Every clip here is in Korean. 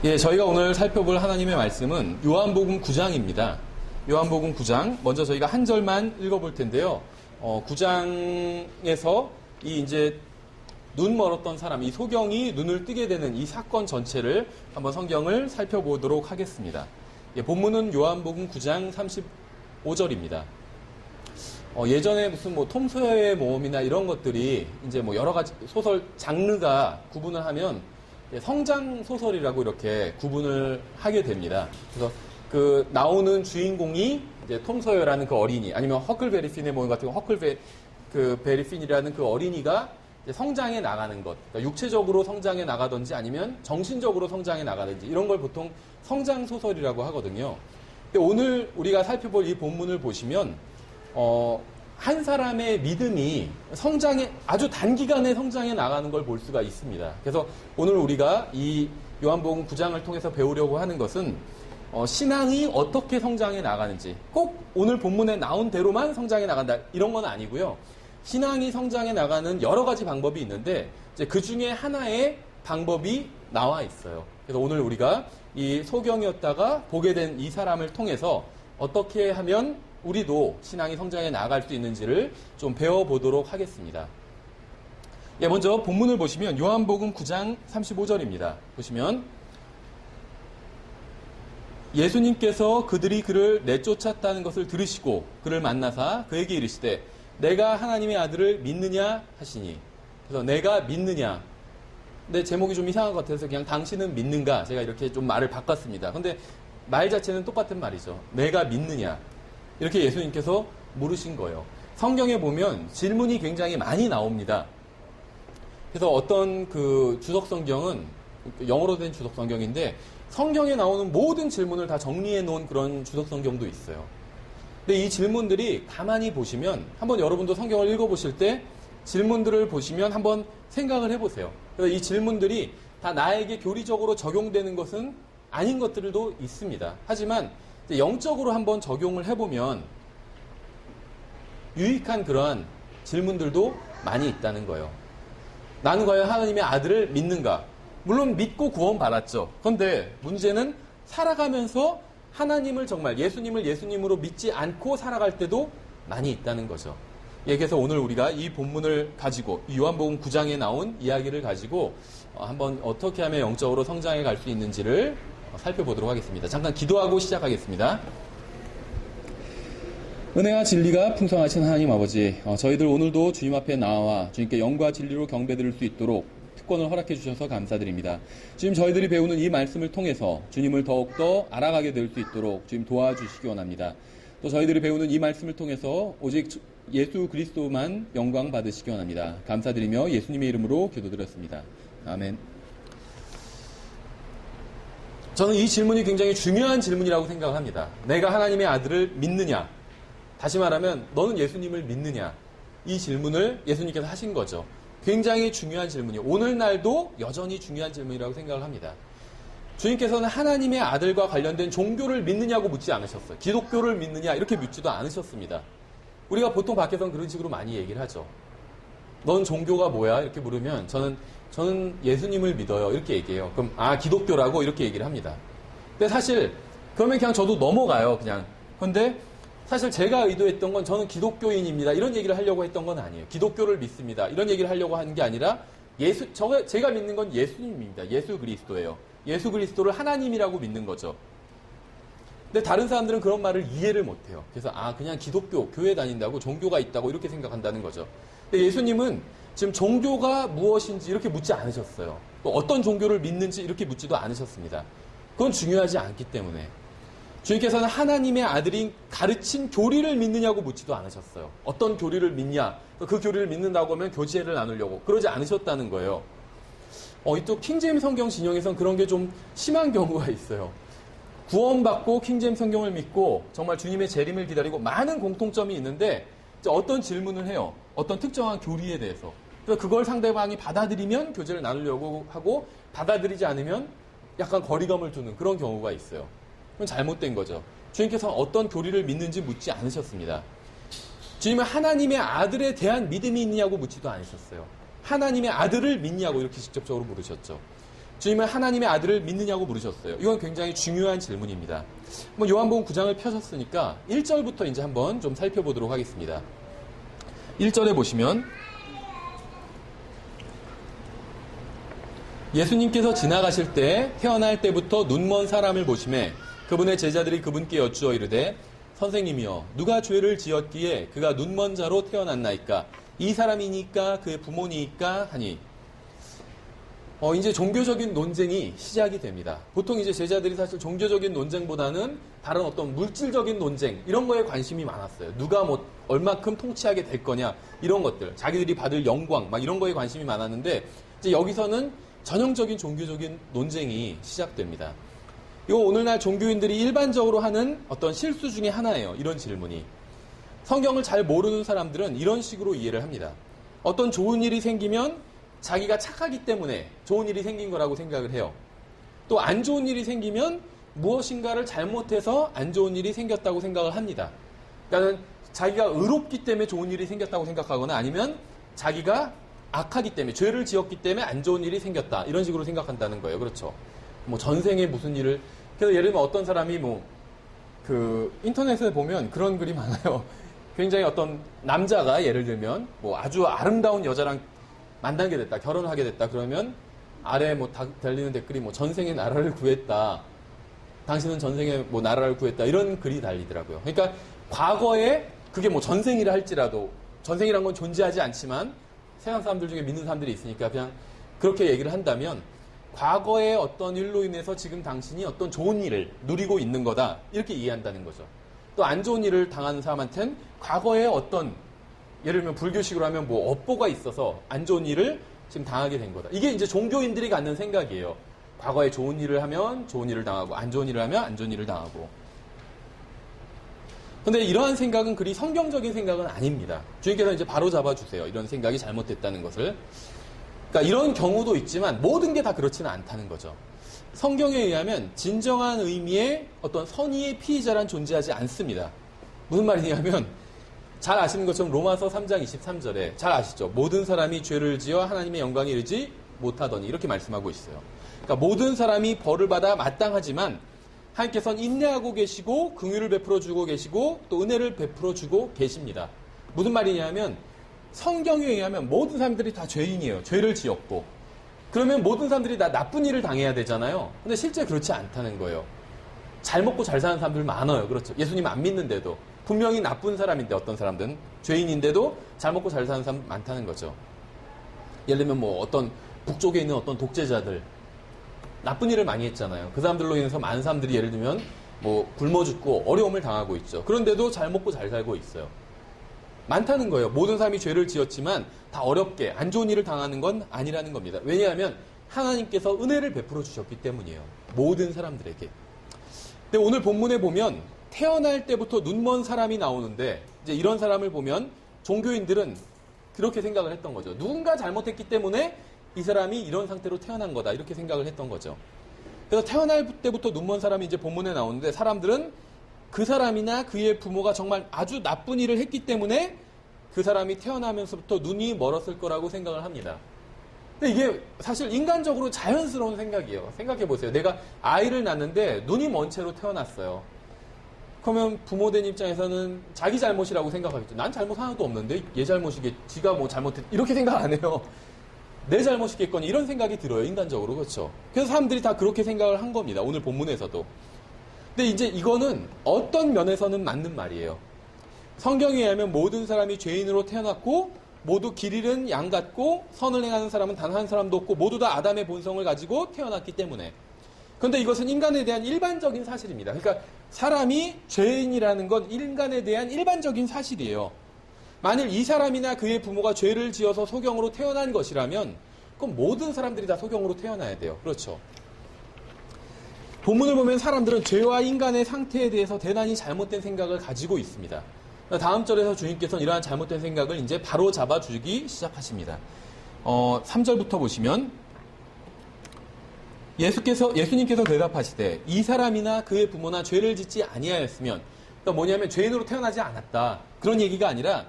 예, 저희가 오늘 살펴볼 하나님의 말씀은 요한복음 9장입니다. 요한복음 9장, 먼저 저희가 한 절만 읽어볼 텐데요. 9장에서 이제 눈 멀었던 사람, 이 소경이 눈을 뜨게 되는 이 사건 전체를 한번 성경을 살펴보도록 하겠습니다. 예, 본문은 요한복음 9장 35절입니다. 예전에 무슨 톰 소여의 모험이나 이런 것들이 이제 여러 가지 소설 장르가 구분을 하면 성장 소설이라고 이렇게 구분을 하게 됩니다. 그래서 그 나오는 주인공이 이제 톰 소여라는 그 어린이, 아니면 허클베리 핀의 모험 같은 베리 핀이라는 그 어린이가 이제 성장해 나가는 것, 그러니까 육체적으로 성장해 나가든지 아니면 정신적으로 성장해 나가든지 이런 걸 보통 성장 소설이라고 하거든요. 근데 오늘 우리가 살펴볼 이 본문을 보시면 한 사람의 믿음이 아주 단기간에 성장해 나가는 걸 볼 수가 있습니다. 그래서 오늘 우리가 이 요한복음 9장을 통해서 배우려고 하는 것은 신앙이 어떻게 성장해 나가는지, 꼭 오늘 본문에 나온 대로만 성장해 나간다 이런 건 아니고요. 신앙이 성장해 나가는 여러 가지 방법이 있는데 이제 그 중에 하나의 방법이 나와 있어요. 그래서 오늘 우리가 이 소경이었다가 보게 된 이 사람을 통해서 어떻게 하면 우리도 신앙이 성장해 나갈 수 있는지를 좀 배워보도록 하겠습니다. 예, 먼저 본문을 보시면 요한복음 9장 35절입니다. 보시면 예수님께서 그들이 그를 내쫓았다는 것을 들으시고 그를 만나사 그에게 이르시되 내가 하나님의 아들을 믿느냐 하시니. 그래서 내가 믿느냐. 근데 제목이 좀 이상한 것 같아서 그냥 당신은 믿는가, 제가 이렇게 좀 말을 바꿨습니다. 근데 말 자체는 똑같은 말이죠. 내가 믿느냐. 이렇게 예수님께서 물으신 거예요. 성경에 보면 질문이 굉장히 많이 나옵니다. 그래서 어떤 그 주석 성경은 영어로 된 주석 성경인데 성경에 나오는 모든 질문을 다 정리해 놓은 그런 주석 성경도 있어요. 근데 이 질문들이 가만히 보시면, 한번 여러분도 성경을 읽어보실 때 질문들을 보시면 한번 생각을 해보세요. 그래서 이 질문들이 다 나에게 교리적으로 적용되는 것은 아닌 것들도 있습니다. 하지만 영적으로 한번 적용을 해보면 유익한 그러한 질문들도 많이 있다는 거예요. 나는 과연 하나님의 아들을 믿는가? 물론 믿고 구원받았죠. 그런데 문제는 살아가면서 하나님을 정말 예수님을 예수님으로 믿지 않고 살아갈 때도 많이 있다는 거죠. 예, 그래서 오늘 우리가 이 본문을 가지고, 이 요한복음 9장에 나온 이야기를 가지고 한번 어떻게 하면 영적으로 성장해 갈 수 있는지를 살펴보도록 하겠습니다. 잠깐 기도하고 시작하겠습니다. 은혜와 진리가 풍성하신 하나님 아버지, 저희들 오늘도 주님 앞에 나와 주님께 영과 진리로 경배드릴 수 있도록 특권을 허락해 주셔서 감사드립니다. 주님, 저희들이 배우는 이 말씀을 통해서 주님을 더욱더 알아가게 될 수 있도록 주님 도와주시기 원합니다. 또 저희들이 배우는 이 말씀을 통해서 오직 예수 그리스도만 영광 받으시기 원합니다. 감사드리며 예수님의 이름으로 기도드렸습니다. 아멘. 저는 이 질문이 굉장히 중요한 질문이라고 생각을 합니다. 내가 하나님의 아들을 믿느냐? 다시 말하면 너는 예수님을 믿느냐? 이 질문을 예수님께서 하신 거죠. 굉장히 중요한 질문이에요. 오늘날도 여전히 중요한 질문이라고 생각을 합니다. 주님께서는 하나님의 아들과 관련된 종교를 믿느냐고 묻지 않으셨어요. 기독교를 믿느냐 이렇게 묻지도 않으셨습니다. 우리가 보통 밖에서는 그런 식으로 많이 얘기를 하죠. 넌 종교가 뭐야? 이렇게 물으면 저는 예수님을 믿어요. 이렇게 얘기해요. 그럼 기독교라고 이렇게 얘기를 합니다. 근데 사실 그러면 그냥 저도 넘어가요. 그냥. 근데 사실 제가 의도했던 건 저는 기독교인입니다. 이런 얘기를 하려고 했던 건 아니에요. 기독교를 믿습니다. 이런 얘기를 하려고 하는 게 아니라 제가 믿는 건 예수님입니다. 예수 그리스도예요. 예수 그리스도를 하나님이라고 믿는 거죠. 근데 다른 사람들은 그런 말을 이해를 못해요. 그래서 그냥 기독교, 교회 다닌다고 종교가 있다고 이렇게 생각한다는 거죠. 근데 예수님은 지금 종교가 무엇인지 이렇게 묻지 않으셨어요. 또 어떤 종교를 믿는지 이렇게 묻지도 않으셨습니다. 그건 중요하지 않기 때문에. 주님께서는 하나님의 아들이 가르친 교리를 믿느냐고 묻지도 않으셨어요. 어떤 교리를 믿냐? 그 교리를 믿는다고 하면 교제를 나누려고. 그러지 않으셨다는 거예요. 또 킹제임스 성경 진영에서는 그런 게 좀 심한 경우가 있어요. 구원받고 킹제임스 성경을 믿고 정말 주님의 재림을 기다리고 많은 공통점이 있는데 어떤 질문을 해요. 어떤 특정한 교리에 대해서. 그래서 그걸 상대방이 받아들이면 교제를 나누려고 하고 받아들이지 않으면 약간 거리감을 두는 그런 경우가 있어요. 그건 잘못된 거죠. 주님께서는 어떤 교리를 믿는지 묻지 않으셨습니다. 주님은 하나님의 아들에 대한 믿음이 있느냐고 묻지도 않으셨어요. 하나님의 아들을 믿냐고 이렇게 직접적으로 물으셨죠. 주님은 하나님의 아들을 믿느냐고 물으셨어요. 이건 굉장히 중요한 질문입니다. 요한복음 9장을 펴셨으니까 1절부터 이제 한번 좀 살펴보도록 하겠습니다. 1절에 보시면 예수님께서 지나가실 때 태어날 때부터 눈먼 사람을 보시매 그분의 제자들이 그분께 여쭈어 이르되 선생님이여 누가 죄를 지었기에 그가 눈먼 자로 태어났나이까 이 사람이니까 그의 부모니까 하니 이제 종교적인 논쟁이 시작이 됩니다. 보통 이제 제자들이 사실 종교적인 논쟁보다는 다른 어떤 물질적인 논쟁 이런 거에 관심이 많았어요. 누가 얼마큼 통치하게 될 거냐 이런 것들, 자기들이 받을 영광 막 이런 거에 관심이 많았는데 이제 여기서는 전형적인 종교적인 논쟁이 시작됩니다. 이거 오늘날 종교인들이 일반적으로 하는 어떤 실수 중에 하나예요. 이런 질문이. 성경을 잘 모르는 사람들은 이런 식으로 이해를 합니다. 어떤 좋은 일이 생기면 자기가 착하기 때문에 좋은 일이 생긴 거라고 생각을 해요. 또 안 좋은 일이 생기면 무엇인가를 잘못해서 안 좋은 일이 생겼다고 생각을 합니다. 그러니까 자기가 의롭기 때문에 좋은 일이 생겼다고 생각하거나 아니면 자기가 악하기 때문에 죄를 지었기 때문에 안 좋은 일이 생겼다. 이런 식으로 생각한다는 거예요. 그렇죠. 전생에 무슨 일을 그래서 예를 들면 어떤 사람이 인터넷에 보면 그런 글이 많아요. 굉장히 어떤 남자가 예를 들면 아주 아름다운 여자랑 만나게 됐다, 결혼하게 됐다, 그러면 아래에 달리는 댓글이 전생에 나라를 구했다. 당신은 전생에 나라를 구했다. 이런 글이 달리더라고요. 그러니까 과거에 그게 전생이라 할지라도 전생이란 건 존재하지 않지만 세상 사람들 중에 믿는 사람들이 있으니까 그냥 그렇게 얘기를 한다면 과거의 어떤 일로 인해서 지금 당신이 어떤 좋은 일을 누리고 있는 거다. 이렇게 이해한다는 거죠. 또 안 좋은 일을 당하는 사람한테는 과거에 어떤 예를 들면 불교식으로 하면 업보가 있어서 안 좋은 일을 지금 당하게 된 거다. 이게 이제 종교인들이 갖는 생각이에요. 과거에 좋은 일을 하면 좋은 일을 당하고 안 좋은 일을 하면 안 좋은 일을 당하고. 근데 이러한 생각은 그리 성경적인 생각은 아닙니다. 주님께서 이제 바로 잡아주세요. 이런 생각이 잘못됐다는 것을. 그러니까 이런 경우도 있지만 모든 게 다 그렇지는 않다는 거죠. 성경에 의하면 진정한 의미의 어떤 선의의 피의자란 존재하지 않습니다. 무슨 말이냐면 잘 아시는 것처럼 로마서 3장 23절에 잘 아시죠? 모든 사람이 죄를 지어 하나님의 영광에 이르지 못하더니 이렇게 말씀하고 있어요. 그러니까 모든 사람이 벌을 받아 마땅하지만 하나님께서는 인내하고 계시고 긍휼을 베풀어 주고 계시고 또 은혜를 베풀어 주고 계십니다. 무슨 말이냐면 성경에 의하면 모든 사람들이 다 죄인이에요. 죄를 지었고 그러면 모든 사람들이 다 나쁜 일을 당해야 되잖아요. 근데 실제 그렇지 않다는 거예요. 잘 먹고 잘 사는 사람들 많아요. 그렇죠. 예수님 안 믿는데도 분명히 나쁜 사람인데 어떤 사람들은 죄인인데도 잘 먹고 잘 사는 사람 많다는 거죠. 예를 들면 어떤 북쪽에 있는 어떤 독재자들 나쁜 일을 많이 했잖아요. 그 사람들로 인해서 많은 사람들이 예를 들면 굶어 죽고 어려움을 당하고 있죠. 그런데도 잘 먹고 잘 살고 있어요. 많다는 거예요. 모든 사람이 죄를 지었지만 다 어렵게 안 좋은 일을 당하는 건 아니라는 겁니다. 왜냐하면 하나님께서 은혜를 베풀어 주셨기 때문이에요. 모든 사람들에게. 근데 오늘 본문에 보면 태어날 때부터 눈먼 사람이 나오는데 이제 이런 사람을 보면 종교인들은 그렇게 생각을 했던 거죠. 누군가 잘못했기 때문에 이 사람이 이런 상태로 태어난 거다 이렇게 생각을 했던 거죠. 그래서 태어날 때부터 눈먼 사람이 이제 본문에 나오는데 사람들은 그 사람이나 그의 부모가 정말 아주 나쁜 일을 했기 때문에 그 사람이 태어나면서부터 눈이 멀었을 거라고 생각을 합니다. 근데 이게 사실 인간적으로 자연스러운 생각이에요. 생각해 보세요. 내가 아이를 낳는데 눈이 먼 채로 태어났어요. 그러면 부모된 입장에서는 자기 잘못이라고 생각하겠죠. 난 잘못 하나도 없는데 얘 잘못이겠지. 지가 잘못했 이렇게 생각 안 해요. 내 잘못이겠거니 이런 생각이 들어요. 인간적으로. 그렇죠. 그래서 사람들이 다 그렇게 생각을 한 겁니다. 오늘 본문에서도. 근데 이제 이거는 어떤 면에서는 맞는 말이에요. 성경에 의하면 모든 사람이 죄인으로 태어났고 모두 길 잃은 양 같고 선을 행하는 사람은 단 한 사람도 없고 모두 다 아담의 본성을 가지고 태어났기 때문에. 그런데 이것은 인간에 대한 일반적인 사실입니다. 그러니까 사람이 죄인이라는 건 인간에 대한 일반적인 사실이에요. 만일 이 사람이나 그의 부모가 죄를 지어서 소경으로 태어난 것이라면 그럼 모든 사람들이 다 소경으로 태어나야 돼요. 그렇죠. 본문을 보면 사람들은 죄와 인간의 상태에 대해서 대단히 잘못된 생각을 가지고 있습니다. 다음 절에서 주님께서는 이러한 잘못된 생각을 이제 바로 잡아주기 시작하십니다. 3절부터 보시면 예수님께서 대답하시되 이 사람이나 그의 부모나 죄를 짓지 아니하였으면 그러니까 뭐냐면 죄인으로 태어나지 않았다. 그런 얘기가 아니라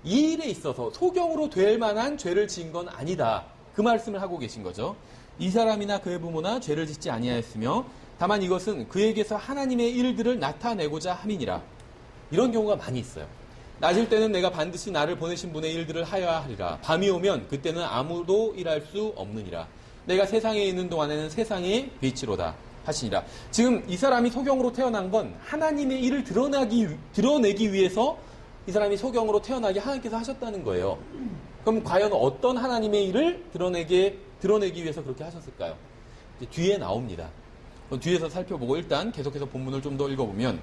이 일에 있어서 소경으로 될 만한 죄를 지은 건 아니다. 그 말씀을 하고 계신 거죠. 이 사람이나 그의 부모나 죄를 짓지 아니하였으며 다만 이것은 그에게서 하나님의 일들을 나타내고자 함이니라. 이런 경우가 많이 있어요. 낮일 때는 내가 반드시 나를 보내신 분의 일들을 하여야 하리라. 밤이 오면 그때는 아무도 일할 수 없느니라. 내가 세상에 있는 동안에는 세상의 빛이로다 하시니라. 지금 이 사람이 소경으로 태어난 건 하나님의 일을 드러내기 위해서 이 사람이 소경으로 태어나게 하나님께서 하셨다는 거예요. 그럼 과연 어떤 하나님의 일을 드러내기 위해서 그렇게 하셨을까요? 이제 뒤에 나옵니다. 뒤에서 살펴보고 일단 계속해서 본문을 좀 더 읽어보면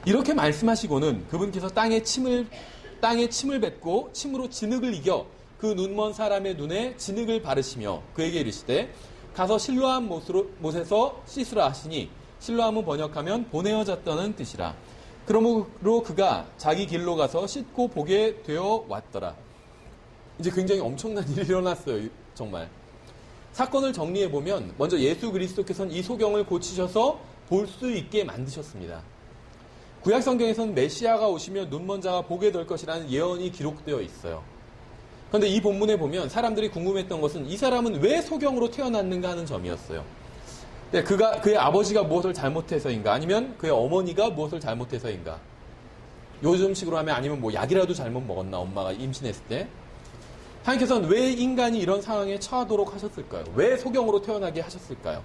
이렇게 말씀하시고는 그분께서 땅에 침을 뱉고 침으로 진흙을 이겨 그 눈먼 사람의 눈에 진흙을 바르시며 그에게 이르시되 가서 실로암 못에서 씻으라 하시니 실로암은 번역하면 보내어졌다는 뜻이라. 그러므로 그가 자기 길로 가서 씻고 보게 되어 왔더라. 이제 굉장히 엄청난 일이 일어났어요. 정말. 사건을 정리해보면 먼저 예수 그리스도께서는 이 소경을 고치셔서 볼 수 있게 만드셨습니다. 구약 성경에서는 메시아가 오시면 눈먼 자가 보게 될 것이라는 예언이 기록되어 있어요. 그런데 이 본문에 보면 사람들이 궁금했던 것은 이 사람은 왜 소경으로 태어났는가 하는 점이었어요. 그의 아버지가 무엇을 잘못해서인가 아니면 그의 어머니가 무엇을 잘못해서인가 요즘식으로 하면 아니면 뭐 약이라도 잘못 먹었나 엄마가 임신했을 때 하나님께서는 왜 인간이 이런 상황에 처하도록 하셨을까요? 왜 소경으로 태어나게 하셨을까요?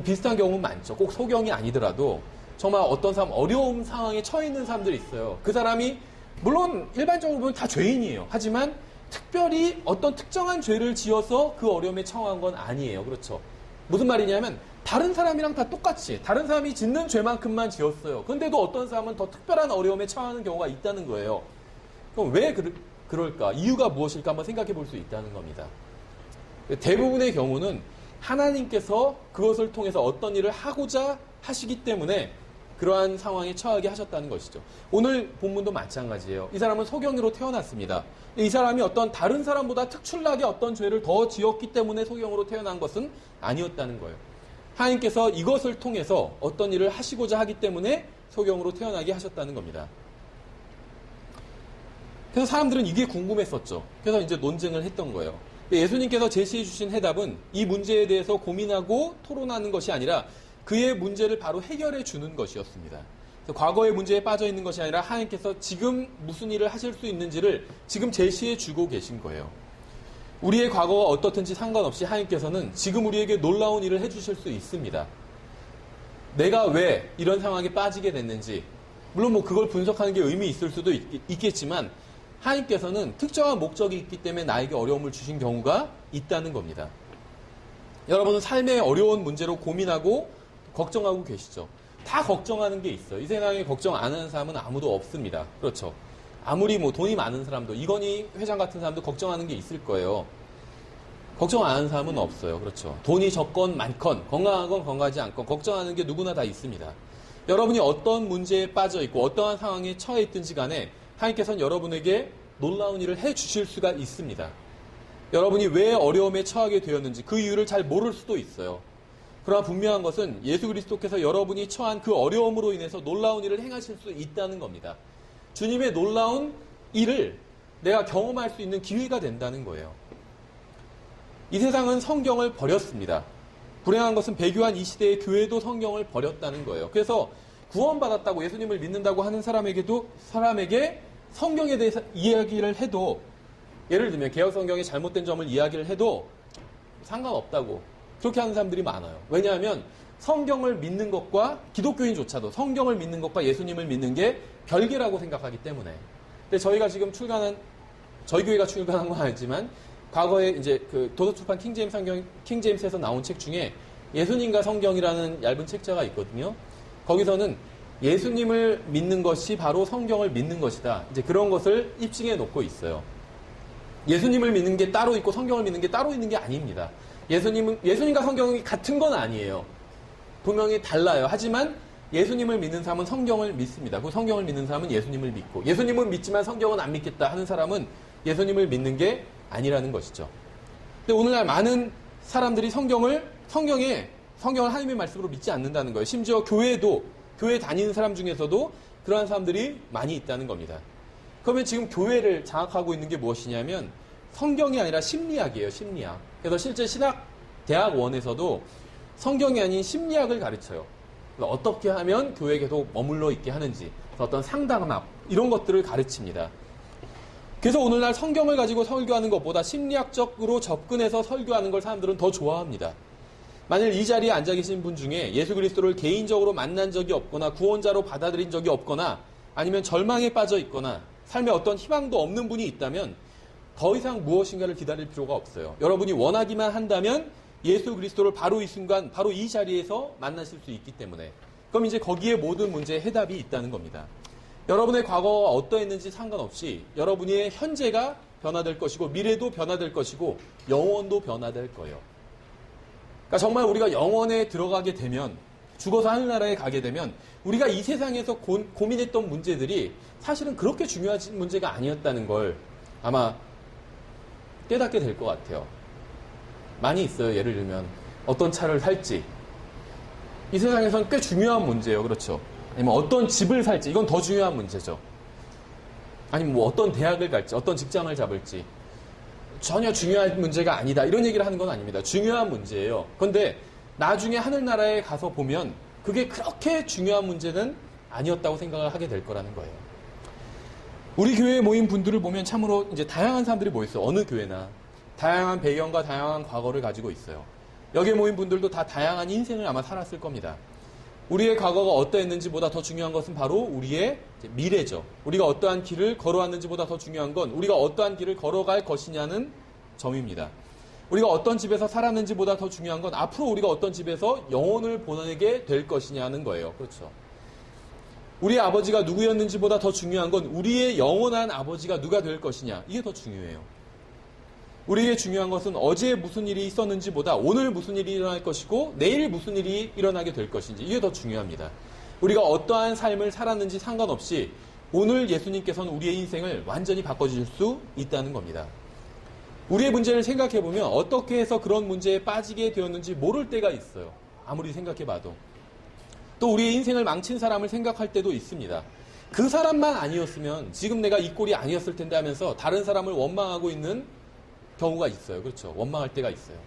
비슷한 경우는 많죠. 꼭 소경이 아니더라도 정말 어떤 사람 어려운 상황에 처해 있는 사람들이 있어요. 그 사람이 물론 일반적으로 보면 다 죄인이에요. 하지만 특별히 어떤 특정한 죄를 지어서 그 어려움에 처한 건 아니에요. 그렇죠? 무슨 말이냐면 다른 사람이랑 다 똑같이 다른 사람이 짓는 죄만큼만 지었어요. 그런데도 어떤 사람은 더 특별한 어려움에 처하는 경우가 있다는 거예요. 그럼 왜 그럴까? 이유가 무엇일까 한번 생각해 볼 수 있다는 겁니다. 대부분의 경우는 하나님께서 그것을 통해서 어떤 일을 하고자 하시기 때문에 그러한 상황에 처하게 하셨다는 것이죠. 오늘 본문도 마찬가지예요. 이 사람은 소경으로 태어났습니다. 이 사람이 어떤 다른 사람보다 특출나게 어떤 죄를 더 지었기 때문에 소경으로 태어난 것은 아니었다는 거예요. 하나님께서 이것을 통해서 어떤 일을 하시고자 하기 때문에 소경으로 태어나게 하셨다는 겁니다. 그래서 사람들은 이게 궁금했었죠. 그래서 이제 논쟁을 했던 거예요. 예수님께서 제시해 주신 해답은 이 문제에 대해서 고민하고 토론하는 것이 아니라 그의 문제를 바로 해결해 주는 것이었습니다. 과거의 문제에 빠져 있는 것이 아니라 하나님께서 지금 무슨 일을 하실 수 있는지를 지금 제시해 주고 계신 거예요. 우리의 과거가 어떻든지 상관없이 하나님께서는 지금 우리에게 놀라운 일을 해주실 수 있습니다. 내가 왜 이런 상황에 빠지게 됐는지 물론 뭐 그걸 분석하는 게 의미 있을 수도 있겠지만 하나님께서는 특정한 목적이 있기 때문에 나에게 어려움을 주신 경우가 있다는 겁니다. 여러분은 삶의 어려운 문제로 고민하고 걱정하고 계시죠? 다 걱정하는 게 있어요. 이 세상에 걱정 안 하는 사람은 아무도 없습니다. 그렇죠? 아무리 뭐 돈이 많은 사람도 이건희 회장 같은 사람도 걱정하는 게 있을 거예요. 걱정 안 하는 사람은 없어요. 그렇죠? 돈이 적건 많건 건강하건 건강하지 않건 걱정하는 게 누구나 다 있습니다. 여러분이 어떤 문제에 빠져 있고 어떠한 상황에 처해 있든지 간에 하나님께서는 여러분에게 놀라운 일을 해 주실 수가 있습니다. 여러분이 왜 어려움에 처하게 되었는지 그 이유를 잘 모를 수도 있어요. 그러나 분명한 것은 예수 그리스도께서 여러분이 처한 그 어려움으로 인해서 놀라운 일을 행하실 수 있다는 겁니다. 주님의 놀라운 일을 내가 경험할 수 있는 기회가 된다는 거예요. 이 세상은 성경을 버렸습니다. 불행한 것은 배교한 이 시대의 교회도 성경을 버렸다는 거예요. 그래서 구원받았다고 예수님을 믿는다고 하는 사람에게 성경에 대해서 이야기를 해도 예를 들면 개혁성경의 잘못된 점을 이야기를 해도 상관없다고 그렇게 하는 사람들이 많아요. 왜냐하면 성경을 믿는 것과 기독교인조차도 성경을 믿는 것과 예수님을 믿는 게 별개라고 생각하기 때문에. 근데 저희가 지금 저희 교회가 출간한 건 아니지만 과거에 이제 그 도서출판 킹제임스에서 나온 책 중에 예수님과 성경이라는 얇은 책자가 있거든요. 거기서는 예수님을 믿는 것이 바로 성경을 믿는 것이다. 이제 그런 것을 입증해 놓고 있어요. 예수님을 믿는 게 따로 있고 성경을 믿는 게 따로 있는 게 아닙니다. 예수님과 성경이 같은 건 아니에요. 분명히 달라요. 하지만 예수님을 믿는 사람은 성경을 믿습니다. 그 성경을 믿는 사람은 예수님을 믿고 예수님은 믿지만 성경은 안 믿겠다 하는 사람은 예수님을 믿는 게 아니라는 것이죠. 근데 오늘날 많은 사람들이 성경을 하나님의 말씀으로 믿지 않는다는 거예요. 심지어 교회 다니는 사람 중에서도 그러한 사람들이 많이 있다는 겁니다. 그러면 지금 교회를 장악하고 있는 게 무엇이냐면 성경이 아니라 심리학이에요. 심리학. 그래서 실제 대학원에서도 성경이 아닌 심리학을 가르쳐요. 어떻게 하면 교회에 계속 머물러 있게 하는지, 어떤 상담학 이런 것들을 가르칩니다. 그래서 오늘날 성경을 가지고 설교하는 것보다 심리학적으로 접근해서 설교하는 걸 사람들은 더 좋아합니다. 만일 이 자리에 앉아 계신 분 중에 예수 그리스도를 개인적으로 만난 적이 없거나 구원자로 받아들인 적이 없거나 아니면 절망에 빠져 있거나 삶에 어떤 희망도 없는 분이 있다면 더 이상 무엇인가를 기다릴 필요가 없어요. 여러분이 원하기만 한다면 예수 그리스도를 바로 이 순간, 바로 이 자리에서 만나실 수 있기 때문에 그럼 이제 거기에 모든 문제의 해답이 있다는 겁니다. 여러분의 과거가 어떠했는지 상관없이 여러분의 현재가 변화될 것이고 미래도 변화될 것이고 영원도 변화될 거예요. 그러니까 정말 우리가 영원에 들어가게 되면 죽어서 하늘나라에 가게 되면 우리가 이 세상에서 고민했던 문제들이 사실은 그렇게 중요한 문제가 아니었다는 걸 아마 깨닫게 될 것 같아요. 많이 있어요. 예를 들면 어떤 차를 살지 이 세상에서는 꽤 중요한 문제예요. 그렇죠? 아니면 어떤 집을 살지 이건 더 중요한 문제죠. 아니면 뭐 어떤 대학을 갈지 어떤 직장을 잡을지 전혀 중요한 문제가 아니다 이런 얘기를 하는 건 아닙니다. 중요한 문제예요. 그런데 나중에 하늘나라에 가서 보면 그게 그렇게 중요한 문제는 아니었다고 생각을 하게 될 거라는 거예요. 우리 교회에 모인 분들을 보면 참으로 이제 다양한 사람들이 모였어요. 어느 교회나 다양한 배경과 다양한 과거를 가지고 있어요. 여기에 모인 분들도 다 다양한 인생을 아마 살았을 겁니다. 우리의 과거가 어떠했는지보다 더 중요한 것은 바로 우리의 미래죠. 우리가 어떠한 길을 걸어왔는지보다 더 중요한 건 우리가 어떠한 길을 걸어갈 것이냐는 점입니다. 우리가 어떤 집에서 살았는지보다 더 중요한 건 앞으로 우리가 어떤 집에서 영혼을 보내게 될 것이냐는 거예요. 그렇죠. 우리의 아버지가 누구였는지보다 더 중요한 건 우리의 영원한 아버지가 누가 될 것이냐. 이게 더 중요해요. 우리에게 중요한 것은 어제 무슨 일이 있었는지보다 오늘 무슨 일이 일어날 것이고 내일 무슨 일이 일어나게 될 것인지 이게 더 중요합니다. 우리가 어떠한 삶을 살았는지 상관없이 오늘 예수님께서는 우리의 인생을 완전히 바꿔주실 수 있다는 겁니다. 우리의 문제를 생각해보면 어떻게 해서 그런 문제에 빠지게 되었는지 모를 때가 있어요. 아무리 생각해봐도. 또 우리의 인생을 망친 사람을 생각할 때도 있습니다. 그 사람만 아니었으면 지금 내가 이 꼴이 아니었을 텐데 하면서 다른 사람을 원망하고 있는 경우가 있어요. 그렇죠. 원망할 때가 있어요.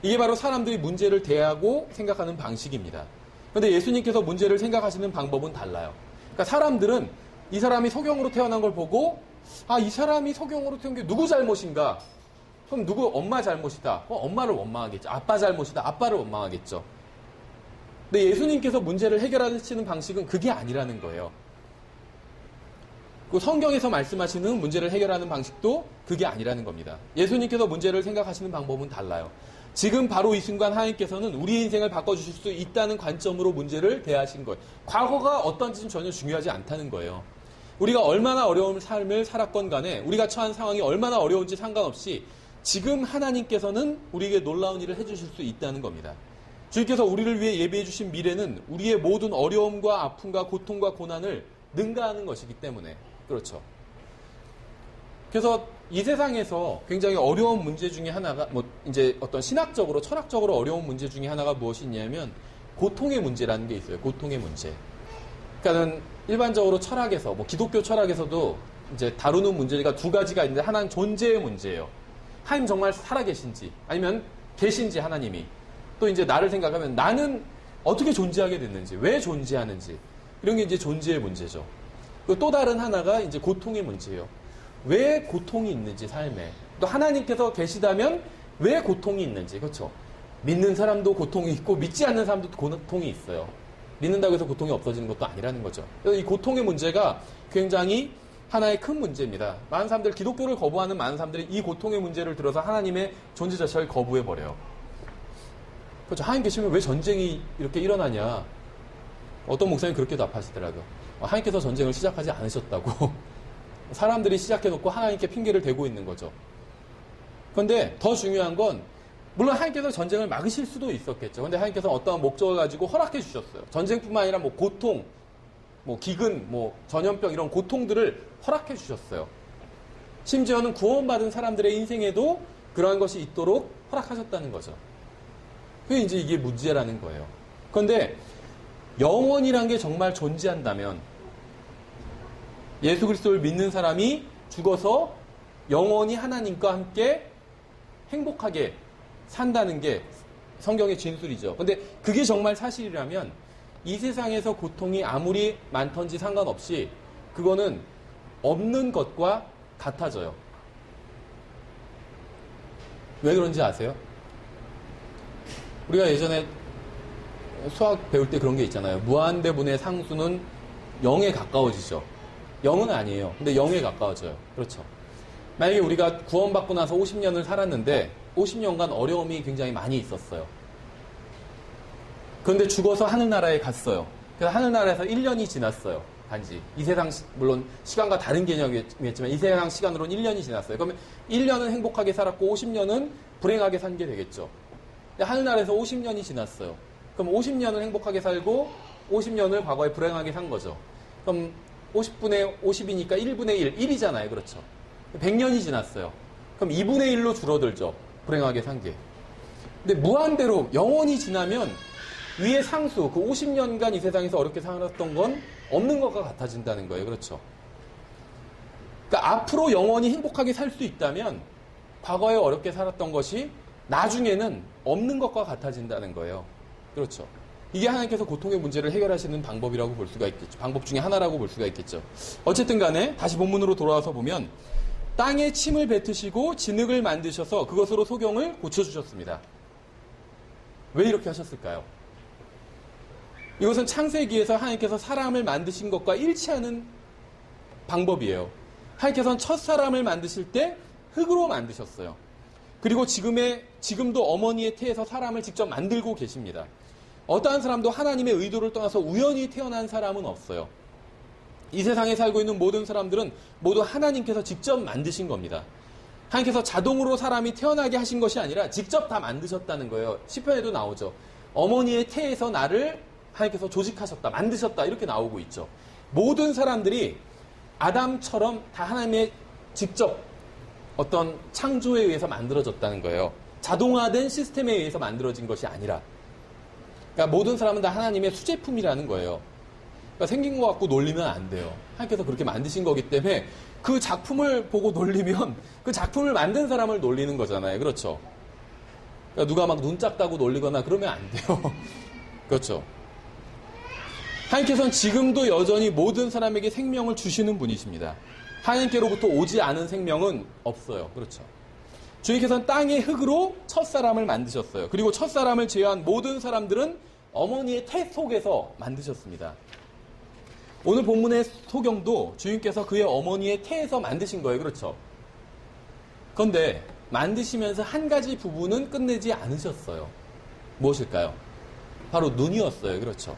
이게 바로 사람들이 문제를 대하고 생각하는 방식입니다. 그런데 예수님께서 문제를 생각하시는 방법은 달라요. 그러니까 사람들은 이 사람이 소경으로 태어난 걸 보고 이 사람이 소경으로 태어난 게 누구 잘못인가? 그럼 누구 엄마 잘못이다. 엄마를 원망하겠죠. 아빠 잘못이다. 아빠를 원망하겠죠. 근데 예수님께서 문제를 해결하시는 방식은 그게 아니라는 거예요. 그 성경에서 말씀하시는 문제를 해결하는 방식도 그게 아니라는 겁니다. 예수님께서 문제를 생각하시는 방법은 달라요. 지금 바로 이 순간 하나님께서는 우리의 인생을 바꿔주실 수 있다는 관점으로 문제를 대하신 거예요. 과거가 어떤지는 전혀 중요하지 않다는 거예요. 우리가 얼마나 어려운 삶을 살았건 간에 우리가 처한 상황이 얼마나 어려운지 상관없이 지금 하나님께서는 우리에게 놀라운 일을 해주실 수 있다는 겁니다. 주님께서 우리를 위해 예비해 주신 미래는 우리의 모든 어려움과 아픔과 고통과 고난을 능가하는 것이기 때문에 그렇죠. 그래서 이 세상에서 굉장히 어려운 문제 중에 하나가 이제 어떤 신학적으로 철학적으로 어려운 문제 중에 하나가 무엇이 있냐면 고통의 문제라는 게 있어요. 고통의 문제. 그러니까는 일반적으로 철학에서 기독교 철학에서도 이제 다루는 문제가 두 가지가 있는데 하나는 존재의 문제예요. 하나님 정말 살아계신지 아니면 계신지 하나님이 또 이제 나를 생각하면 나는 어떻게 존재하게 됐는지 왜 존재하는지 이런 게 이제 존재의 문제죠. 또 다른 하나가 이제 고통의 문제예요. 왜 고통이 있는지 삶에 또 하나님께서 계시다면 왜 고통이 있는지 그렇죠. 믿는 사람도 고통이 있고 믿지 않는 사람도 고통이 있어요. 믿는다고 해서 고통이 없어지는 것도 아니라는 거죠. 그래서 이 고통의 문제가 굉장히 하나의 큰 문제입니다. 많은 사람들 기독교를 거부하는 많은 사람들이 이 고통의 문제를 들어서 하나님의 존재 자체를 거부해버려요. 그렇죠. 하나님 계시면 왜 전쟁이 이렇게 일어나냐. 어떤 목사님 그렇게 답하시더라고요. 하나님께서 전쟁을 시작하지 않으셨다고. 사람들이 시작해놓고 하나님께 핑계를 대고 있는 거죠. 그런데 더 중요한 건 물론 하나님께서 전쟁을 막으실 수도 있었겠죠. 그런데 하나님께서 어떠한 목적을 가지고 허락해 주셨어요. 전쟁뿐만 아니라 고통, 기근, 전염병 이런 고통들을 허락해 주셨어요. 심지어는 구원받은 사람들의 인생에도 그러한 것이 있도록 허락하셨다는 거죠. 그게 이제 이게 문제라는 거예요. 그런데 영원이란 게 정말 존재한다면 예수 그리스도를 믿는 사람이 죽어서 영원히 하나님과 함께 행복하게 산다는 게 성경의 진술이죠. 근데 그게 정말 사실이라면 이 세상에서 고통이 아무리 많던지 상관없이 그거는 없는 것과 같아져요. 왜 그런지 아세요? 우리가 예전에 수학 배울 때 그런 게 있잖아요. 무한대분의 상수는 0에 가까워지죠. 0은 아니에요. 근데 0에 가까워져요. 그렇죠. 만약에 우리가 구원받고 나서 50년을 살았는데 50년간 어려움이 굉장히 많이 있었어요. 그런데 죽어서 하늘나라에 갔어요. 그래서 하늘나라에서 1년이 지났어요. 단지. 이 세상, 물론 시간과 다른 개념이겠지만 이 세상 시간으로는 1년이 지났어요. 그러면 1년은 행복하게 살았고 50년은 불행하게 산 게 되겠죠. 근데 하늘나라에서 50년이 지났어요. 그럼 50년을 행복하게 살고 50년을 과거에 불행하게 산 거죠. 그럼 50분의 50이니까 1분의 1, 1이잖아요. 그렇죠. 100년이 지났어요. 그럼 2분의 1로 줄어들죠. 불행하게 산 게. 근데 무한대로 영원히 지나면 위의 상수, 그 50년간 이 세상에서 어렵게 살았던 건 없는 것과 같아진다는 거예요. 그렇죠. 그러니까 앞으로 영원히 행복하게 살 수 있다면 과거에 어렵게 살았던 것이 나중에는 없는 것과 같아진다는 거예요. 그렇죠. 이게 하나님께서 고통의 문제를 해결하시는 방법이라고 볼 수가 있겠죠. 방법 중에 하나라고 볼 수가 있겠죠. 어쨌든 간에 다시 본문으로 돌아와서 보면 땅에 침을 뱉으시고 진흙을 만드셔서 그것으로 소경을 고쳐주셨습니다. 왜 이렇게 하셨을까요? 이것은 창세기에서 하나님께서 사람을 만드신 것과 일치하는 방법이에요. 하나님께서는 첫 사람을 만드실 때 흙으로 만드셨어요. 그리고 지금도 어머니의 태에서 사람을 직접 만들고 계십니다. 어떠한 사람도 하나님의 의도를 떠나서 우연히 태어난 사람은 없어요. 이 세상에 살고 있는 모든 사람들은 모두 하나님께서 직접 만드신 겁니다. 하나님께서 자동으로 사람이 태어나게 하신 것이 아니라 직접 다 만드셨다는 거예요. 시편에도 나오죠. 어머니의 태에서 나를 하나님께서 조직하셨다, 만드셨다 이렇게 나오고 있죠. 모든 사람들이 아담처럼 다 하나님의 직접 어떤 창조에 의해서 만들어졌다는 거예요. 자동화된 시스템에 의해서 만들어진 것이 아니라. 그러니까 모든 사람은 다 하나님의 수제품이라는 거예요. 그러니까 생긴 것 갖고 놀리면 안 돼요. 하나님께서 그렇게 만드신 거기 때문에 그 작품을 보고 놀리면 그 작품을 만든 사람을 놀리는 거잖아요. 그렇죠. 그러니까 누가 막 눈 작다고 놀리거나 그러면 안 돼요. 그렇죠. 하나님께서는 지금도 여전히 모든 사람에게 생명을 주시는 분이십니다. 하나님께로부터 오지 않은 생명은 없어요. 그렇죠. 주님께서는 땅의 흙으로 첫사람을 만드셨어요. 그리고 첫사람을 제외한 모든 사람들은 어머니의 태 속에서 만드셨습니다. 오늘 본문의 소경도 주님께서 그의 어머니의 태에서 만드신 거예요. 그렇죠. 그런데 만드시면서 한 가지 부분은 끝내지 않으셨어요. 무엇일까요? 바로 눈이었어요. 그렇죠.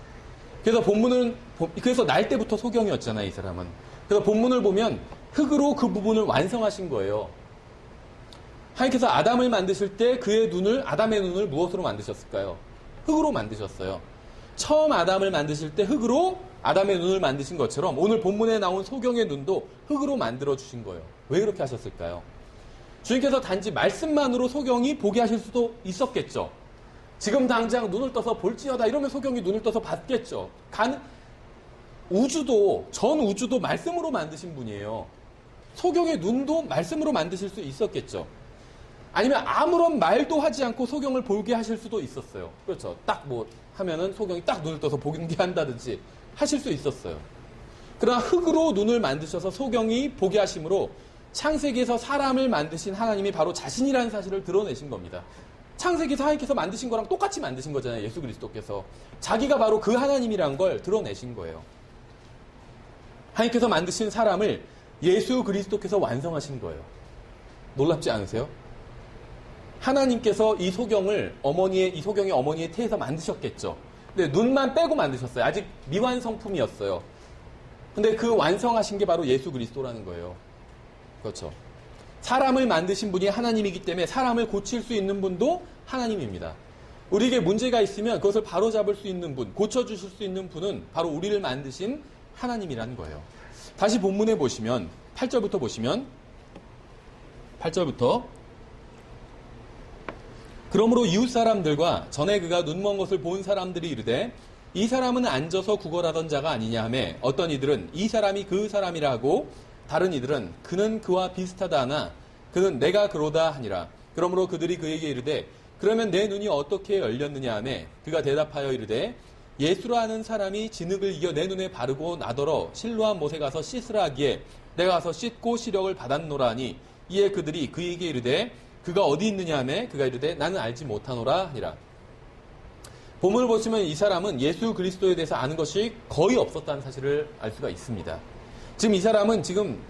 그래서 날 때부터 소경이었잖아요, 이 사람은. 그래서 본문을 보면 흙으로 그 부분을 완성하신 거예요. 하나님께서 아담을 만드실 때 아담의 눈을 무엇으로 만드셨을까요? 흙으로 만드셨어요. 처음 아담을 만드실 때 흙으로 아담의 눈을 만드신 것처럼 오늘 본문에 나온 소경의 눈도 흙으로 만들어 주신 거예요. 왜 그렇게 하셨을까요? 주님께서 단지 말씀만으로 소경이 보게 하실 수도 있었겠죠. 지금 당장 눈을 떠서 볼지어다 이러면 소경이 눈을 떠서 봤겠죠. 전 우주도 말씀으로 만드신 분이에요. 소경의 눈도 말씀으로 만드실 수 있었겠죠. 아니면 아무런 말도 하지 않고 소경을 보게 하실 수도 있었어요. 그렇죠. 딱 하면은 소경이 딱 눈을 떠서 보게 한다든지 하실 수 있었어요. 그러나 흙으로 눈을 만드셔서 소경이 보게 하심으로 창세기에서 사람을 만드신 하나님이 바로 자신이라는 사실을 드러내신 겁니다. 창세기에서 하나님께서 만드신 거랑 똑같이 만드신 거잖아요. 예수 그리스도께서. 자기가 바로 그 하나님이라는 걸 드러내신 거예요. 하나님께서 만드신 사람을 예수 그리스도께서 완성하신 거예요. 놀랍지 않으세요? 하나님께서 이 소경이 어머니의 태에서 만드셨겠죠. 근데 눈만 빼고 만드셨어요. 아직 미완성품이었어요. 근데 그 완성하신 게 바로 예수 그리스도라는 거예요. 그렇죠. 사람을 만드신 분이 하나님이기 때문에 사람을 고칠 수 있는 분도 하나님입니다. 우리에게 문제가 있으면 그것을 바로잡을 수 있는 분, 고쳐주실 수 있는 분은 바로 우리를 만드신 하나님이라는 거예요. 다시 본문에 보시면 8절부터 보시면 8절부터 그러므로 이웃 사람들과 전에 그가 눈먼 것을 본 사람들이 이르되 이 사람은 앉아서 구걸하던 자가 아니냐 하매 어떤 이들은 이 사람이 그 사람이라 하고 다른 이들은 그는 그와 비슷하다 하나 그는 내가 그로다 하니라. 그러므로 그들이 그에게 이르되 그러면 내 눈이 어떻게 열렸느냐 하매 그가 대답하여 이르되 예수라는 사람이 진흙을 이겨 내 눈에 바르고 나더러 실로암 못에 가서 씻으라 하기에 내가 가서 씻고 시력을 받았노라 하니 이에 그들이 그에게 이르되 그가 어디 있느냐 하매 그가 이르되 나는 알지 못하노라 하니라. 본문을 보시면 이 사람은 예수 그리스도에 대해서 아는 것이 거의 없었다는 사실을 알 수가 있습니다. 지금 이 사람은 지금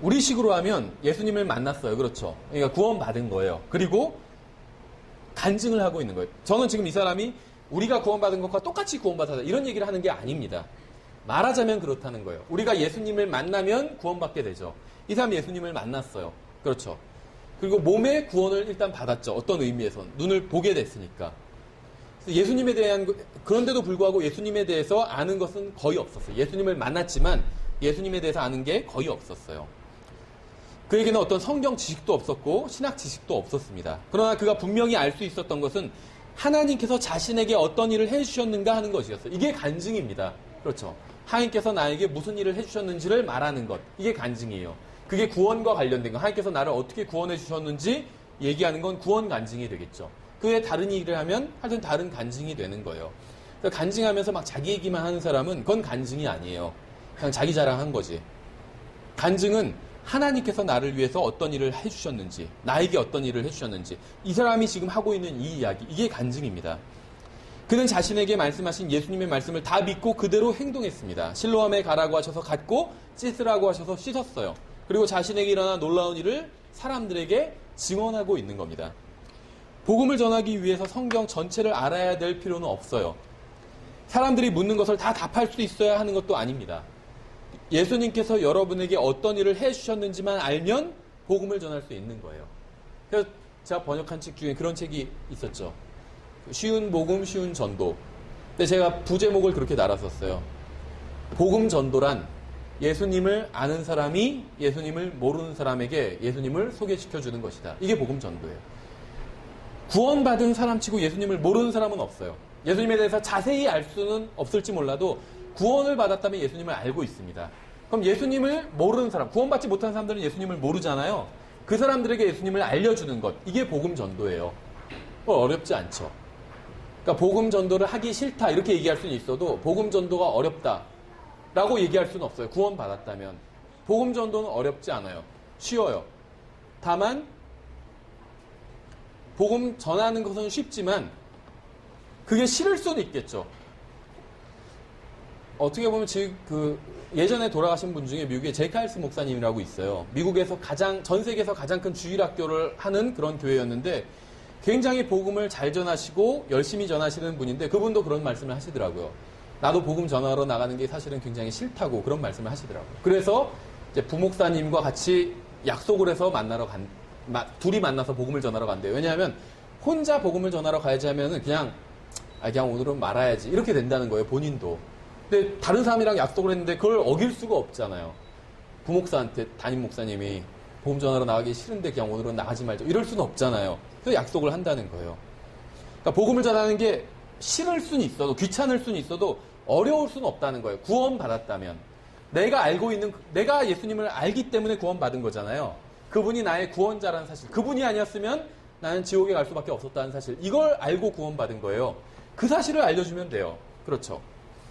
우리식으로 하면 예수님을 만났어요. 그렇죠. 그러니까 구원받은 거예요. 그리고 간증을 하고 있는 거예요. 저는 지금 이 사람이 우리가 구원받은 것과 똑같이 구원받았다 이런 얘기를 하는 게 아닙니다. 말하자면 그렇다는 거예요. 우리가 예수님을 만나면 구원받게 되죠. 이 사람이 예수님을 만났어요. 그렇죠. 그리고 몸의 구원을 일단 받았죠. 어떤 의미에선 눈을 보게 됐으니까. 예수님에 대한 그런데도 불구하고 예수님에 대해서 아는 것은 거의 없었어요. 예수님을 만났지만 예수님에 대해서 아는 게 거의 없었어요. 그에게는 어떤 성경 지식도 없었고 신학 지식도 없었습니다. 그러나 그가 분명히 알 수 있었던 것은 하나님께서 자신에게 어떤 일을 해주셨는가 하는 것이었어요. 이게 간증입니다. 그렇죠. 하나님께서 나에게 무슨 일을 해주셨는지를 말하는 것. 이게 간증이에요. 그게 구원과 관련된 거. 하나님께서 나를 어떻게 구원해 주셨는지 얘기하는 건 구원 간증이 되겠죠. 그 외에 다른 일을 하면 하여튼 다른 간증이 되는 거예요. 그러니까 간증하면서 막 자기 얘기만 하는 사람은 그건 간증이 아니에요. 그냥 자기 자랑한 거지. 간증은 하나님께서 나를 위해서 어떤 일을 해주셨는지, 나에게 어떤 일을 해주셨는지, 이 사람이 지금 하고 있는 이 이야기, 이게 간증입니다. 그는 자신에게 말씀하신 예수님의 말씀을 다 믿고 그대로 행동했습니다. 실로암에 가라고 하셔서 갔고, 씻으라고 하셔서 씻었어요. 그리고 자신에게 일어난 놀라운 일을 사람들에게 증언하고 있는 겁니다. 복음을 전하기 위해서 성경 전체를 알아야 될 필요는 없어요. 사람들이 묻는 것을 다 답할 수 있어야 하는 것도 아닙니다. 예수님께서 여러분에게 어떤 일을 해주셨는지만 알면 복음을 전할 수 있는 거예요. 그래서 제가 번역한 책 중에 그런 책이 있었죠. 쉬운 복음, 쉬운 전도. 근데 제가 부제목을 그렇게 달았었어요. 복음 전도란 예수님을 아는 사람이 예수님을 모르는 사람에게 예수님을 소개시켜주는 것이다. 이게 복음 전도예요. 구원받은 사람치고 예수님을 모르는 사람은 없어요. 예수님에 대해서 자세히 알 수는 없을지 몰라도 구원을 받았다면 예수님을 알고 있습니다. 그럼 예수님을 모르는 사람, 구원받지 못한 사람들은 예수님을 모르잖아요. 그 사람들에게 예수님을 알려주는 것, 이게 복음 전도예요. 어렵지 않죠. 그러니까 복음 전도를 하기 싫다 이렇게 얘기할 수는 있어도 복음 전도가 어렵다라고 얘기할 수는 없어요. 구원받았다면. 복음 전도는 어렵지 않아요. 쉬워요. 다만 복음 전하는 것은 쉽지만 그게 싫을 수는 있겠죠. 어떻게 보면 지금 예전에 돌아가신 분 중에 미국에 제카일스 목사님이라고 있어요. 미국에서 전 세계에서 가장 큰 주일학교를 하는 그런 교회였는데 굉장히 복음을 잘 전하시고 열심히 전하시는 분인데 그분도 그런 말씀을 하시더라고요. 나도 복음 전하러 나가는 게 사실은 굉장히 싫다고 그런 말씀을 하시더라고요. 그래서 이제 부목사님과 같이 약속을 해서 둘이 만나서 복음을 전하러 간대요. 왜냐하면 혼자 복음을 전하러 가야지 하면은 그냥 오늘은 말아야지 이렇게 된다는 거예요. 본인도. 근데 다른 사람이랑 약속을 했는데 그걸 어길 수가 없잖아요. 부목사한테 담임 목사님이 복음 전하러 나가기 싫은데 그냥 오늘은 나가지 말자 이럴 수는 없잖아요. 그래서 약속을 한다는 거예요. 그러니까 복음을 전하는 게 싫을 수는 있어도 귀찮을 수는 있어도 어려울 수는 없다는 거예요. 구원받았다면 내가 예수님을 알기 때문에 구원받은 거잖아요. 그분이 나의 구원자라는 사실, 그분이 아니었으면 나는 지옥에 갈 수밖에 없었다는 사실, 이걸 알고 구원받은 거예요. 그 사실을 알려주면 돼요. 그렇죠.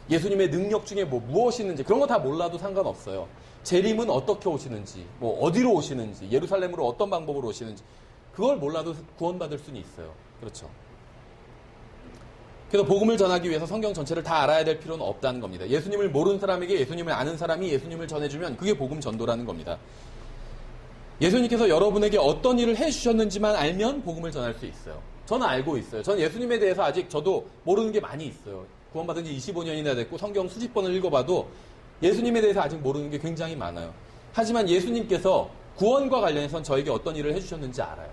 예수님의 능력 중에 무엇이 있는지 그런 거 다 몰라도 상관없어요. 재림은 어떻게 오시는지, 어디로 오시는지, 예루살렘으로 어떤 방법으로 오시는지 그걸 몰라도 구원받을 수는 있어요. 그렇죠. 그래서 복음을 전하기 위해서 성경 전체를 다 알아야 될 필요는 없다는 겁니다. 예수님을 모르는 사람에게 예수님을 아는 사람이 예수님을 전해주면 그게 복음 전도라는 겁니다. 예수님께서 여러분에게 어떤 일을 해주셨는지만 알면 복음을 전할 수 있어요. 저는 알고 있어요. 저는 예수님에 대해서 아직 저도 모르는 게 많이 있어요. 구원받은 지 25년이나 됐고 성경 수십 번을 읽어봐도 예수님에 대해서 아직 모르는 게 굉장히 많아요. 하지만 예수님께서 구원과 관련해서는 저에게 어떤 일을 해주셨는지 알아요.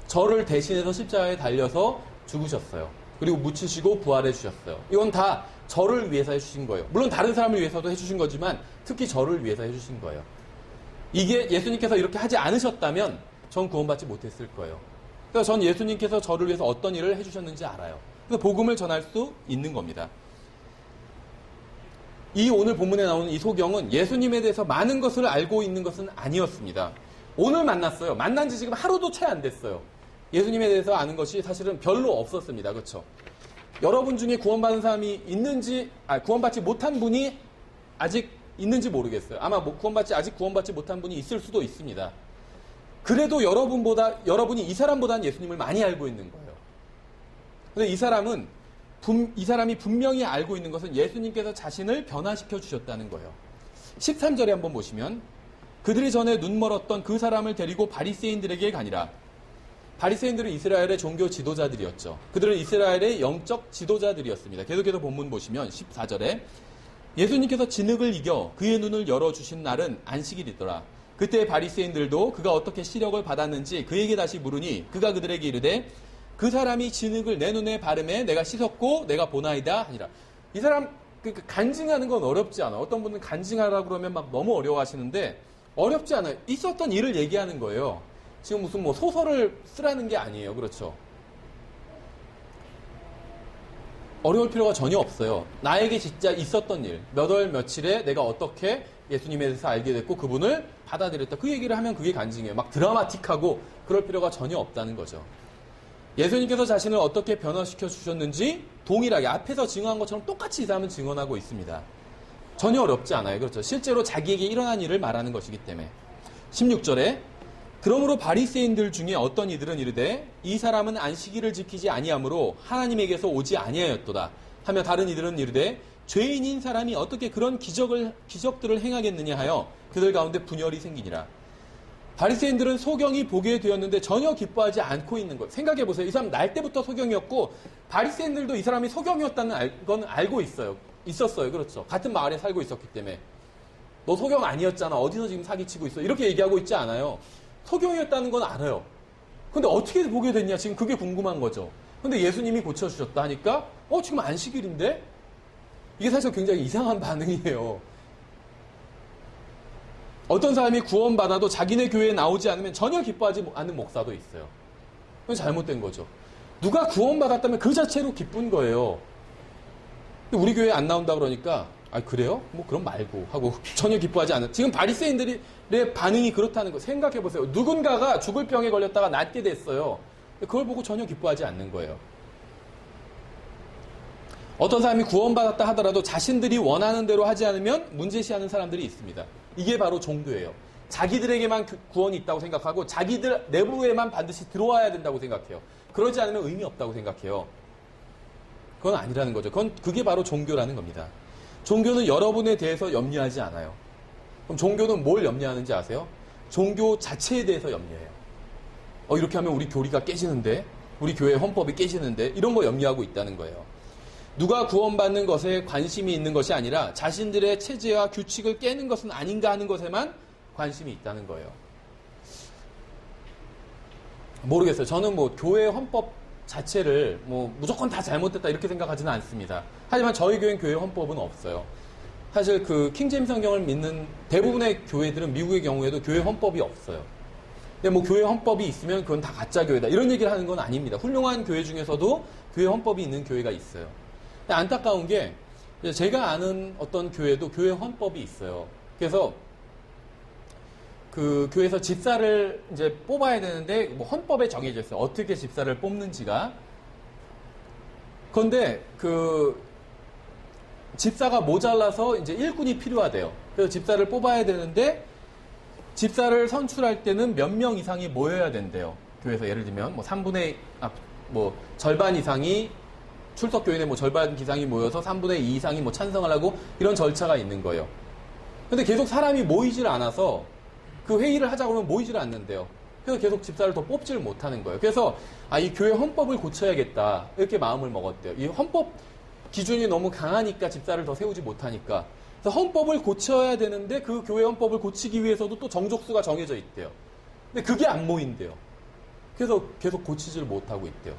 저를 대신해서 십자가에 달려서 죽으셨어요. 그리고 묻히시고 부활해 주셨어요. 이건 다 저를 위해서 해주신 거예요. 물론 다른 사람을 위해서도 해주신 거지만 특히 저를 위해서 해주신 거예요. 이게 예수님께서 이렇게 하지 않으셨다면 전 구원받지 못했을 거예요. 그래서 전 예수님께서 저를 위해서 어떤 일을 해주셨는지 알아요. 그래서 복음을 전할 수 있는 겁니다. 이 오늘 본문에 나오는 이 소경은 예수님에 대해서 많은 것을 알고 있는 것은 아니었습니다. 오늘 만났어요. 만난 지 지금 하루도 채 안 됐어요. 예수님에 대해서 아는 것이 사실은 별로 없었습니다. 그렇죠? 여러분 중에 구원받은 사람이 있는지, 구원받지 못한 분이 아직 있는지 모르겠어요. 아마 아직 구원받지 못한 분이 있을 수도 있습니다. 그래도 여러분이 이 사람보다는 예수님을 많이 알고 있는 거예요. 근데 이 사람이 분명히 알고 있는 것은 예수님께서 자신을 변화시켜 주셨다는 거예요. 13절에 한번 보시면, 그들이 전에 눈멀었던 그 사람을 데리고 바리새인들에게 가니라. 바리새인들은 이스라엘의 종교 지도자들이었죠. 그들은 이스라엘의 영적 지도자들이었습니다. 계속해서 본문 보시면 14절에 예수님께서 진흙을 이겨 그의 눈을 열어주신 날은 안식일이더라. 그때 바리새인들도 그가 어떻게 시력을 받았는지 그에게 다시 물으니 그가 그들에게 이르되 그 사람이 진흙을 내 눈에 바르매 내가 씻었고 내가 보나이다 하니라. 이 사람 간증하는 건 어렵지 않아. 어떤 분은 간증하라고 그러면 막 너무 어려워하시는데 어렵지 않아요. 있었던 일을 얘기하는 거예요. 지금 무슨 소설을 쓰라는 게 아니에요. 그렇죠? 어려울 필요가 전혀 없어요. 나에게 진짜 있었던 일, 몇 월 며칠에 내가 어떻게 예수님에 대해서 알게 됐고 그분을 받아들였다. 그 얘기를 하면 그게 간증이에요. 막 드라마틱하고 그럴 필요가 전혀 없다는 거죠. 예수님께서 자신을 어떻게 변화시켜 주셨는지 동일하게 앞에서 증언한 것처럼 똑같이 이 사람은 증언하고 있습니다. 전혀 어렵지 않아요. 그렇죠? 실제로 자기에게 일어난 일을 말하는 것이기 때문에. 16절에 그러므로 바리새인들 중에 어떤 이들은 이르되 이 사람은 안식일을 지키지 아니하므로 하나님에게서 오지 아니하였도다 하며 다른 이들은 이르되 죄인인 사람이 어떻게 그런 기적들을 행하겠느냐 하여 그들 가운데 분열이 생기니라. 바리새인들은 소경이 보게 되었는데 전혀 기뻐하지 않고 있는 것. 생각해 보세요. 이 사람 날 때부터 소경이었고 바리새인들도 이 사람이 소경이었다는 건 알고 있었어요. 그렇죠. 같은 마을에 살고 있었기 때문에. 너 소경 아니었잖아. 어디서 지금 사기치고 있어. 이렇게 얘기하고 있지 않아요. 소경이었다는 건 알아요. 근데 어떻게 보게 됐냐? 지금 그게 궁금한 거죠. 근데 예수님이 고쳐주셨다 하니까 지금 안식일인데? 이게 사실 굉장히 이상한 반응이에요. 어떤 사람이 구원받아도 자기네 교회에 나오지 않으면 전혀 기뻐하지 않는 목사도 있어요. 그건 잘못된 거죠. 누가 구원받았다면 그 자체로 기쁜 거예요. 근데 우리 교회에 안 나온다 그러니까 그래요? 그럼 말고 하고 전혀 기뻐하지 않는. 지금 바리새인들의 반응이 그렇다는 거 생각해 보세요. 누군가가 죽을 병에 걸렸다가 낫게 됐어요. 그걸 보고 전혀 기뻐하지 않는 거예요. 어떤 사람이 구원받았다 하더라도 자신들이 원하는 대로 하지 않으면 문제시하는 사람들이 있습니다. 이게 바로 종교예요. 자기들에게만 구원이 있다고 생각하고 자기들 내부에만 반드시 들어와야 된다고 생각해요. 그러지 않으면 의미 없다고 생각해요. 그건 아니라는 거죠. 그게 바로 종교라는 겁니다. 종교는 여러분에 대해서 염려하지 않아요. 그럼 종교는 뭘 염려하는지 아세요? 종교 자체에 대해서 염려해요. 이렇게 하면 우리 교리가 깨지는데, 우리 교회 헌법이 깨지는데, 이런 거 염려하고 있다는 거예요. 누가 구원받는 것에 관심이 있는 것이 아니라 자신들의 체제와 규칙을 깨는 것은 아닌가 하는 것에만 관심이 있다는 거예요. 모르겠어요. 저는 교회 헌법 자체를 무조건 다 잘못됐다 이렇게 생각하지는 않습니다. 하지만 저희 교회는 교회 헌법은 없어요. 사실 킹제임스 성경을 믿는 대부분의 교회들은 미국의 경우에도 교회 헌법이 없어요. 근데 교회 헌법이 있으면 그건 다 가짜 교회다 이런 얘기를 하는 건 아닙니다. 훌륭한 교회 중에서도 교회 헌법이 있는 교회가 있어요. 근데 안타까운 게 제가 아는 어떤 교회도 교회 헌법이 있어요. 그래서 그 교회에서 집사를 이제 뽑아야 되는데 헌법에 정해져 있어요. 어떻게 집사를 뽑는지가. 그런데 집사가 모자라서 이제 일꾼이 필요하대요. 그래서 집사를 뽑아야 되는데 집사를 선출할 때는 몇 명 이상이 모여야 된대요. 교회에서 예를 들면 3분의 절반 이상이 출석교인의 절반 이상이 모여서 3분의 2 이상이 찬성을 하고 이런 절차가 있는 거예요. 근데 계속 사람이 모이질 않아서 그 회의를 하자고 하면 모이질 않는데요. 그래서 계속 집사를 더 뽑지를 못하는 거예요. 그래서 이 교회 헌법을 고쳐야겠다 이렇게 마음을 먹었대요. 이 헌법 기준이 너무 강하니까 집사를 더 세우지 못하니까. 그래서 헌법을 고쳐야 되는데 그 교회 헌법을 고치기 위해서도 또 정족수가 정해져 있대요. 근데 그게 안 모인대요. 그래서 계속 고치지를 못하고 있대요.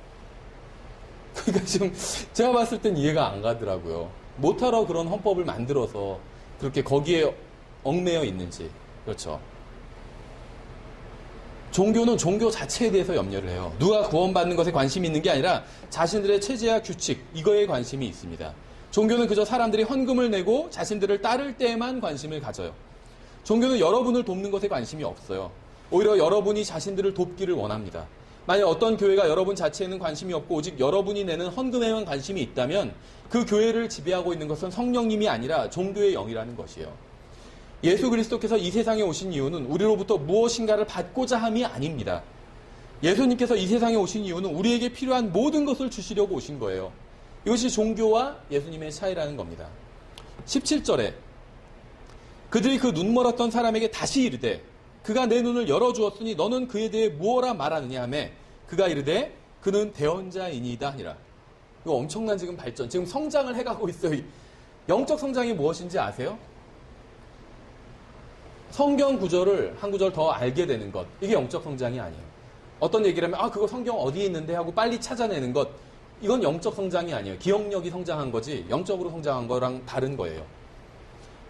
그러니까 지금 제가 봤을 땐 이해가 안 가더라고요. 못하러 그런 헌법을 만들어서 그렇게 거기에 얽매여 있는지. 그렇죠. 종교는 종교 자체에 대해서 염려를 해요. 누가 구원받는 것에 관심이 있는 게 아니라 자신들의 체제와 규칙, 이거에 관심이 있습니다. 종교는 그저 사람들이 헌금을 내고 자신들을 따를 때에만 관심을 가져요. 종교는 여러분을 돕는 것에 관심이 없어요. 오히려 여러분이 자신들을 돕기를 원합니다. 만약 어떤 교회가 여러분 자체에는 관심이 없고 오직 여러분이 내는 헌금에만 관심이 있다면 그 교회를 지배하고 있는 것은 성령님이 아니라 종교의 영이라는 것이에요. 예수 그리스도께서 이 세상에 오신 이유는 우리로부터 무엇인가를 받고자 함이 아닙니다. 예수님께서 이 세상에 오신 이유는 우리에게 필요한 모든 것을 주시려고 오신 거예요. 이것이 종교와 예수님의 차이라는 겁니다. 17절에 그들이 그 눈멀었던 사람에게 다시 이르되 그가 내 눈을 열어주었으니 너는 그에 대해 무엇라 말하느냐 하매 그가 이르되 그는 대언자이니이다 하니라. 이거 엄청난 지금 발전, 지금 성장을 해가고 있어요. 영적 성장이 무엇인지 아세요? 성경 구절을 한 구절 더 알게 되는 것, 이게 영적 성장이 아니에요. 어떤 얘기를 하면 그거 성경 어디에 있는데 하고 빨리 찾아내는 것, 이건 영적 성장이 아니에요. 기억력이 성장한 거지 영적으로 성장한 거랑 다른 거예요.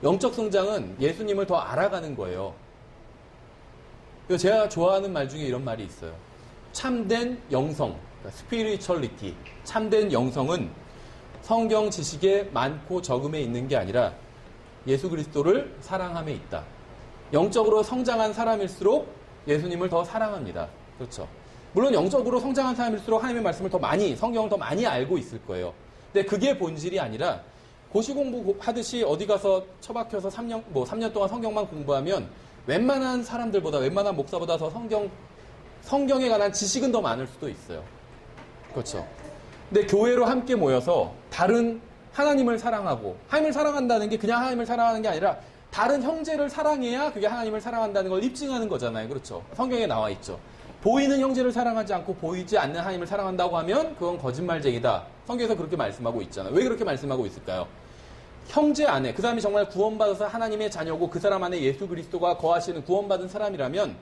영적 성장은 예수님을 더 알아가는 거예요. 제가 좋아하는 말 중에 이런 말이 있어요. 참된 영성, 스피리추얼리티, 참된 영성은 성경 지식의 많고 적음에 있는 게 아니라 예수 그리스도를 사랑함에 있다. 영적으로 성장한 사람일수록 예수님을 더 사랑합니다. 그렇죠. 물론 영적으로 성장한 사람일수록 하나님의 말씀을 더 많이, 성경을 더 많이 알고 있을 거예요. 근데 그게 본질이 아니라 고시 공부하듯이 어디 가서 처박혀서 3년 동안 성경만 공부하면 웬만한 사람들보다, 웬만한 목사보다 더 성경에 관한 지식은 더 많을 수도 있어요. 그렇죠. 근데 교회로 함께 모여서 다른 하나님을 사랑하고, 하나님을 사랑한다는 게 그냥 하나님을 사랑하는 게 아니라 다른 형제를 사랑해야 그게 하나님을 사랑한다는 걸 입증하는 거잖아요. 그렇죠. 성경에 나와 있죠. 보이는 형제를 사랑하지 않고 보이지 않는 하나님을 사랑한다고 하면 그건 거짓말쟁이다. 성경에서 그렇게 말씀하고 있잖아요. 왜 그렇게 말씀하고 있을까요? 형제 안에, 그 사람이 정말 구원받아서 하나님의 자녀고 그 사람 안에 예수 그리스도가 거하시는 구원받은 사람이라면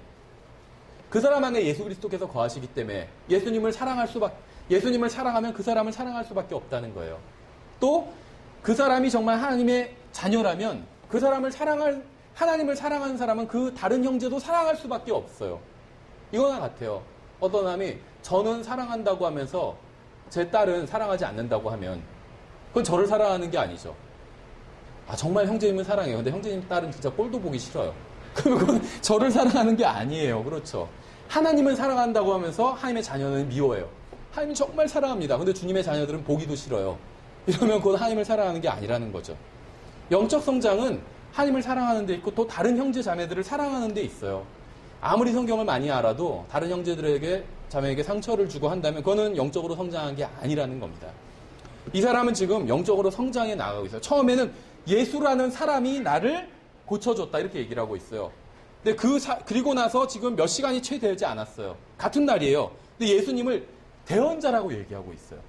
그 사람 안에 예수 그리스도께서 거하시기 때문에 예수님을 사랑하면 그 사람을 사랑할 수밖에 없다는 거예요. 또 그 사람이 정말 하나님의 자녀라면 그 사람을 하나님을 사랑하는 사람은 그 다른 형제도 사랑할 수밖에 없어요. 이거나 같아요. 어떤 사람이 저는 사랑한다고 하면서 제 딸은 사랑하지 않는다고 하면 그건 저를 사랑하는 게 아니죠. 정말 형제님은 사랑해요. 근데 형제님 딸은 진짜 꼴도 보기 싫어요. 그러면 그건 저를 사랑하는 게 아니에요. 그렇죠. 하나님을 사랑한다고 하면서 하나님의 자녀는 미워해요. 하나님 정말 사랑합니다. 근데 주님의 자녀들은 보기도 싫어요. 이러면 그건 하나님을 사랑하는 게 아니라는 거죠. 영적 성장은 하나님을 사랑하는 데 있고 또 다른 형제 자매들을 사랑하는 데 있어요. 아무리 성경을 많이 알아도 다른 형제들에게 자매에게 상처를 주고 한다면 그거는 영적으로 성장한 게 아니라는 겁니다. 이 사람은 지금 영적으로 성장해 나가고 있어요. 처음에는 예수라는 사람이 나를 고쳐줬다 이렇게 얘기를 하고 있어요. 근데 그리고 나서 지금 몇 시간이 채 되지 않았어요. 같은 날이에요. 근데 예수님을 대언자라고 얘기하고 있어요.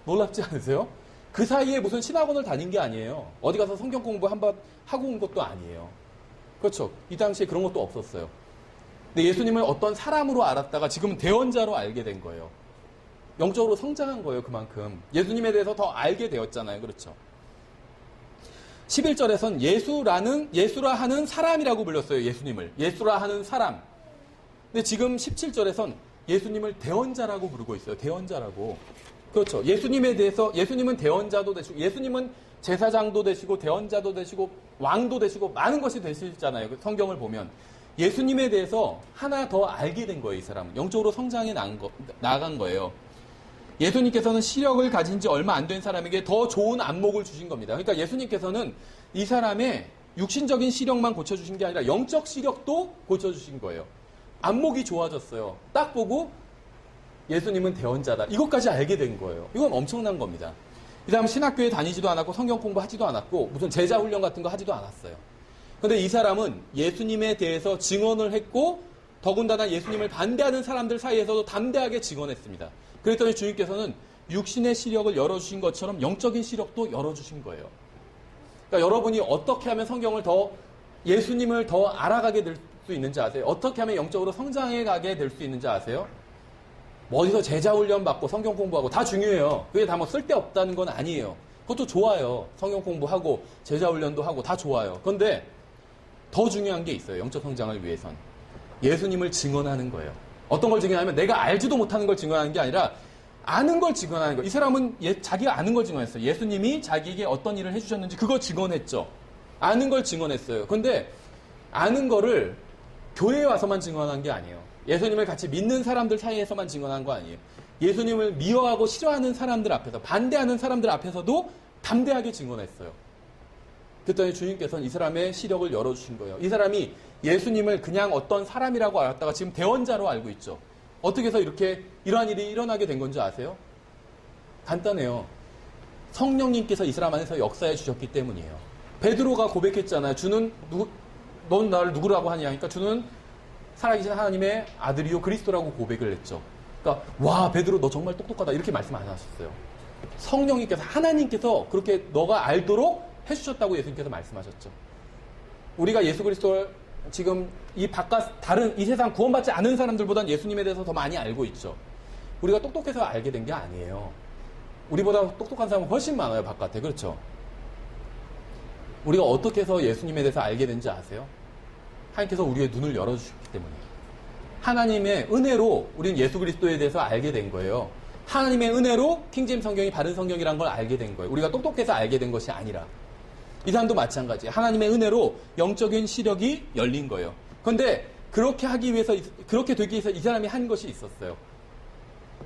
놀랍지 않으세요? 그 사이에 무슨 신학원을 다닌 게 아니에요. 어디 가서 성경 공부 한번 하고 온 것도 아니에요. 그렇죠. 이 당시에 그런 것도 없었어요. 근데 예수님을 어떤 사람으로 알았다가 지금은 대언자로 알게 된 거예요. 영적으로 성장한 거예요. 그만큼. 예수님에 대해서 더 알게 되었잖아요. 그렇죠. 11절에선 예수라 하는 사람이라고 불렸어요. 예수님을. 예수라 하는 사람. 근데 지금 17절에선 예수님을 대언자라고 부르고 있어요. 대언자라고. 그렇죠. 예수님에 대해서, 예수님은 대언자도 되시고, 예수님은 제사장도 되시고, 대언자도 되시고, 왕도 되시고, 많은 것이 되시잖아요. 성경을 보면. 예수님에 대해서 하나 더 알게 된 거예요. 이 사람은. 영적으로 성장해 나간 거예요. 예수님께서는 시력을 가진 지 얼마 안 된 사람에게 더 좋은 안목을 주신 겁니다. 그러니까 예수님께서는 이 사람의 육신적인 시력만 고쳐주신 게 아니라 영적 시력도 고쳐주신 거예요. 안목이 좋아졌어요. 딱 보고 예수님은 대언자다. 이것까지 알게 된 거예요. 이건 엄청난 겁니다. 이 사람은 신학교에 다니지도 않았고 성경 공부하지도 않았고 무슨 제자 훈련 같은 거 하지도 않았어요. 그런데 이 사람은 예수님에 대해서 증언을 했고 더군다나 예수님을 반대하는 사람들 사이에서도 담대하게 증언했습니다. 그랬더니 주님께서는 육신의 시력을 열어주신 것처럼 영적인 시력도 열어주신 거예요. 그러니까 여러분이 어떻게 하면 성경을 예수님을 더 알아가게 될 수 있는지 아세요? 어떻게 하면 영적으로 성장해 가게 될 수 있는지 아세요? 어디서 제자 훈련 받고 성경 공부하고 다 중요해요. 그게 다 쓸데없다는 건 아니에요. 그것도 좋아요. 성경 공부하고 제자 훈련도 하고 다 좋아요. 그런데 더 중요한 게 있어요. 영적 성장을 위해선. 예수님을 증언하는 거예요. 어떤 걸 증언하면 내가 알지도 못하는 걸 증언하는 게 아니라 아는 걸 증언하는 거예요. 이 사람은 자기가 아는 걸 증언했어요. 예수님이 자기에게 어떤 일을 해주셨는지 그거 증언했죠. 아는 걸 증언했어요. 그런데 아는 거를 교회에 와서만 증언한 게 아니에요. 예수님을 같이 믿는 사람들 사이에서만 증언한 거 아니에요. 예수님을 미워하고 싫어하는 사람들 앞에서, 반대하는 사람들 앞에서도 담대하게 증언했어요. 그랬더니 주님께서는 이 사람의 시력을 열어주신 거예요. 이 사람이 예수님을 그냥 어떤 사람이라고 알았다가 지금 대원자로 알고 있죠. 어떻게 해서 이렇게 이러한 일이 일어나게 된 건지 아세요? 간단해요. 성령님께서 이 사람 안에서 역사해 주셨기 때문이에요. 베드로가 고백했잖아요. 넌 나를 누구라고 하냐 하니까 주는 살아계신 하나님의 아들이요 그리스도라고 고백을 했죠. 그러니까 와 베드로 너 정말 똑똑하다 이렇게 말씀 안 하셨어요. 성령님께서 하나님께서 그렇게 너가 알도록 해주셨다고 예수님께서 말씀하셨죠. 우리가 예수 그리스도를 지금 이 바깥 다른 이 세상 구원받지 않은 사람들보다는 예수님에 대해서 더 많이 알고 있죠. 우리가 똑똑해서 알게 된 게 아니에요. 우리보다 똑똑한 사람은 훨씬 많아요 바깥에. 그렇죠. 우리가 어떻게 해서 예수님에 대해서 알게 된지 아세요? 하나님께서 우리의 눈을 열어주셨기 때문이에요. 하나님의 은혜로 우리는 예수 그리스도에 대해서 알게 된 거예요. 하나님의 은혜로 킹제임스 성경이 바른 성경이라는 걸 알게 된 거예요. 우리가 똑똑해서 알게 된 것이 아니라. 이 사람도 마찬가지예요. 하나님의 은혜로 영적인 시력이 열린 거예요. 그런데 그렇게 되기 위해서 이 사람이 한 것이 있었어요.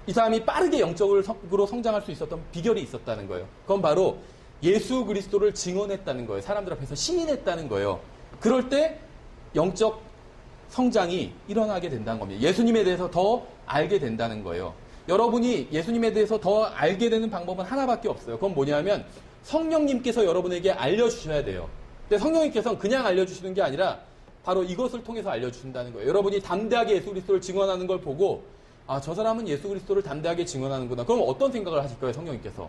이 사람이 빠르게 영적으로 성장할 수 있었던 비결이 있었다는 거예요. 그건 바로 예수 그리스도를 증언했다는 거예요. 사람들 앞에서 시인했다는 거예요. 그럴 때 영적 성장이 일어나게 된다는 겁니다. 예수님에 대해서 더 알게 된다는 거예요. 여러분이 예수님에 대해서 더 알게 되는 방법은 하나밖에 없어요. 그건 뭐냐면 성령님께서 여러분에게 알려주셔야 돼요. 근데 성령님께서는 그냥 알려주시는 게 아니라 바로 이것을 통해서 알려주신다는 거예요. 여러분이 담대하게 예수 그리스도를 증언하는 걸 보고 아, 저 사람은 예수 그리스도를 담대하게 증언하는구나. 그럼 어떤 생각을 하실 거예요, 성령님께서?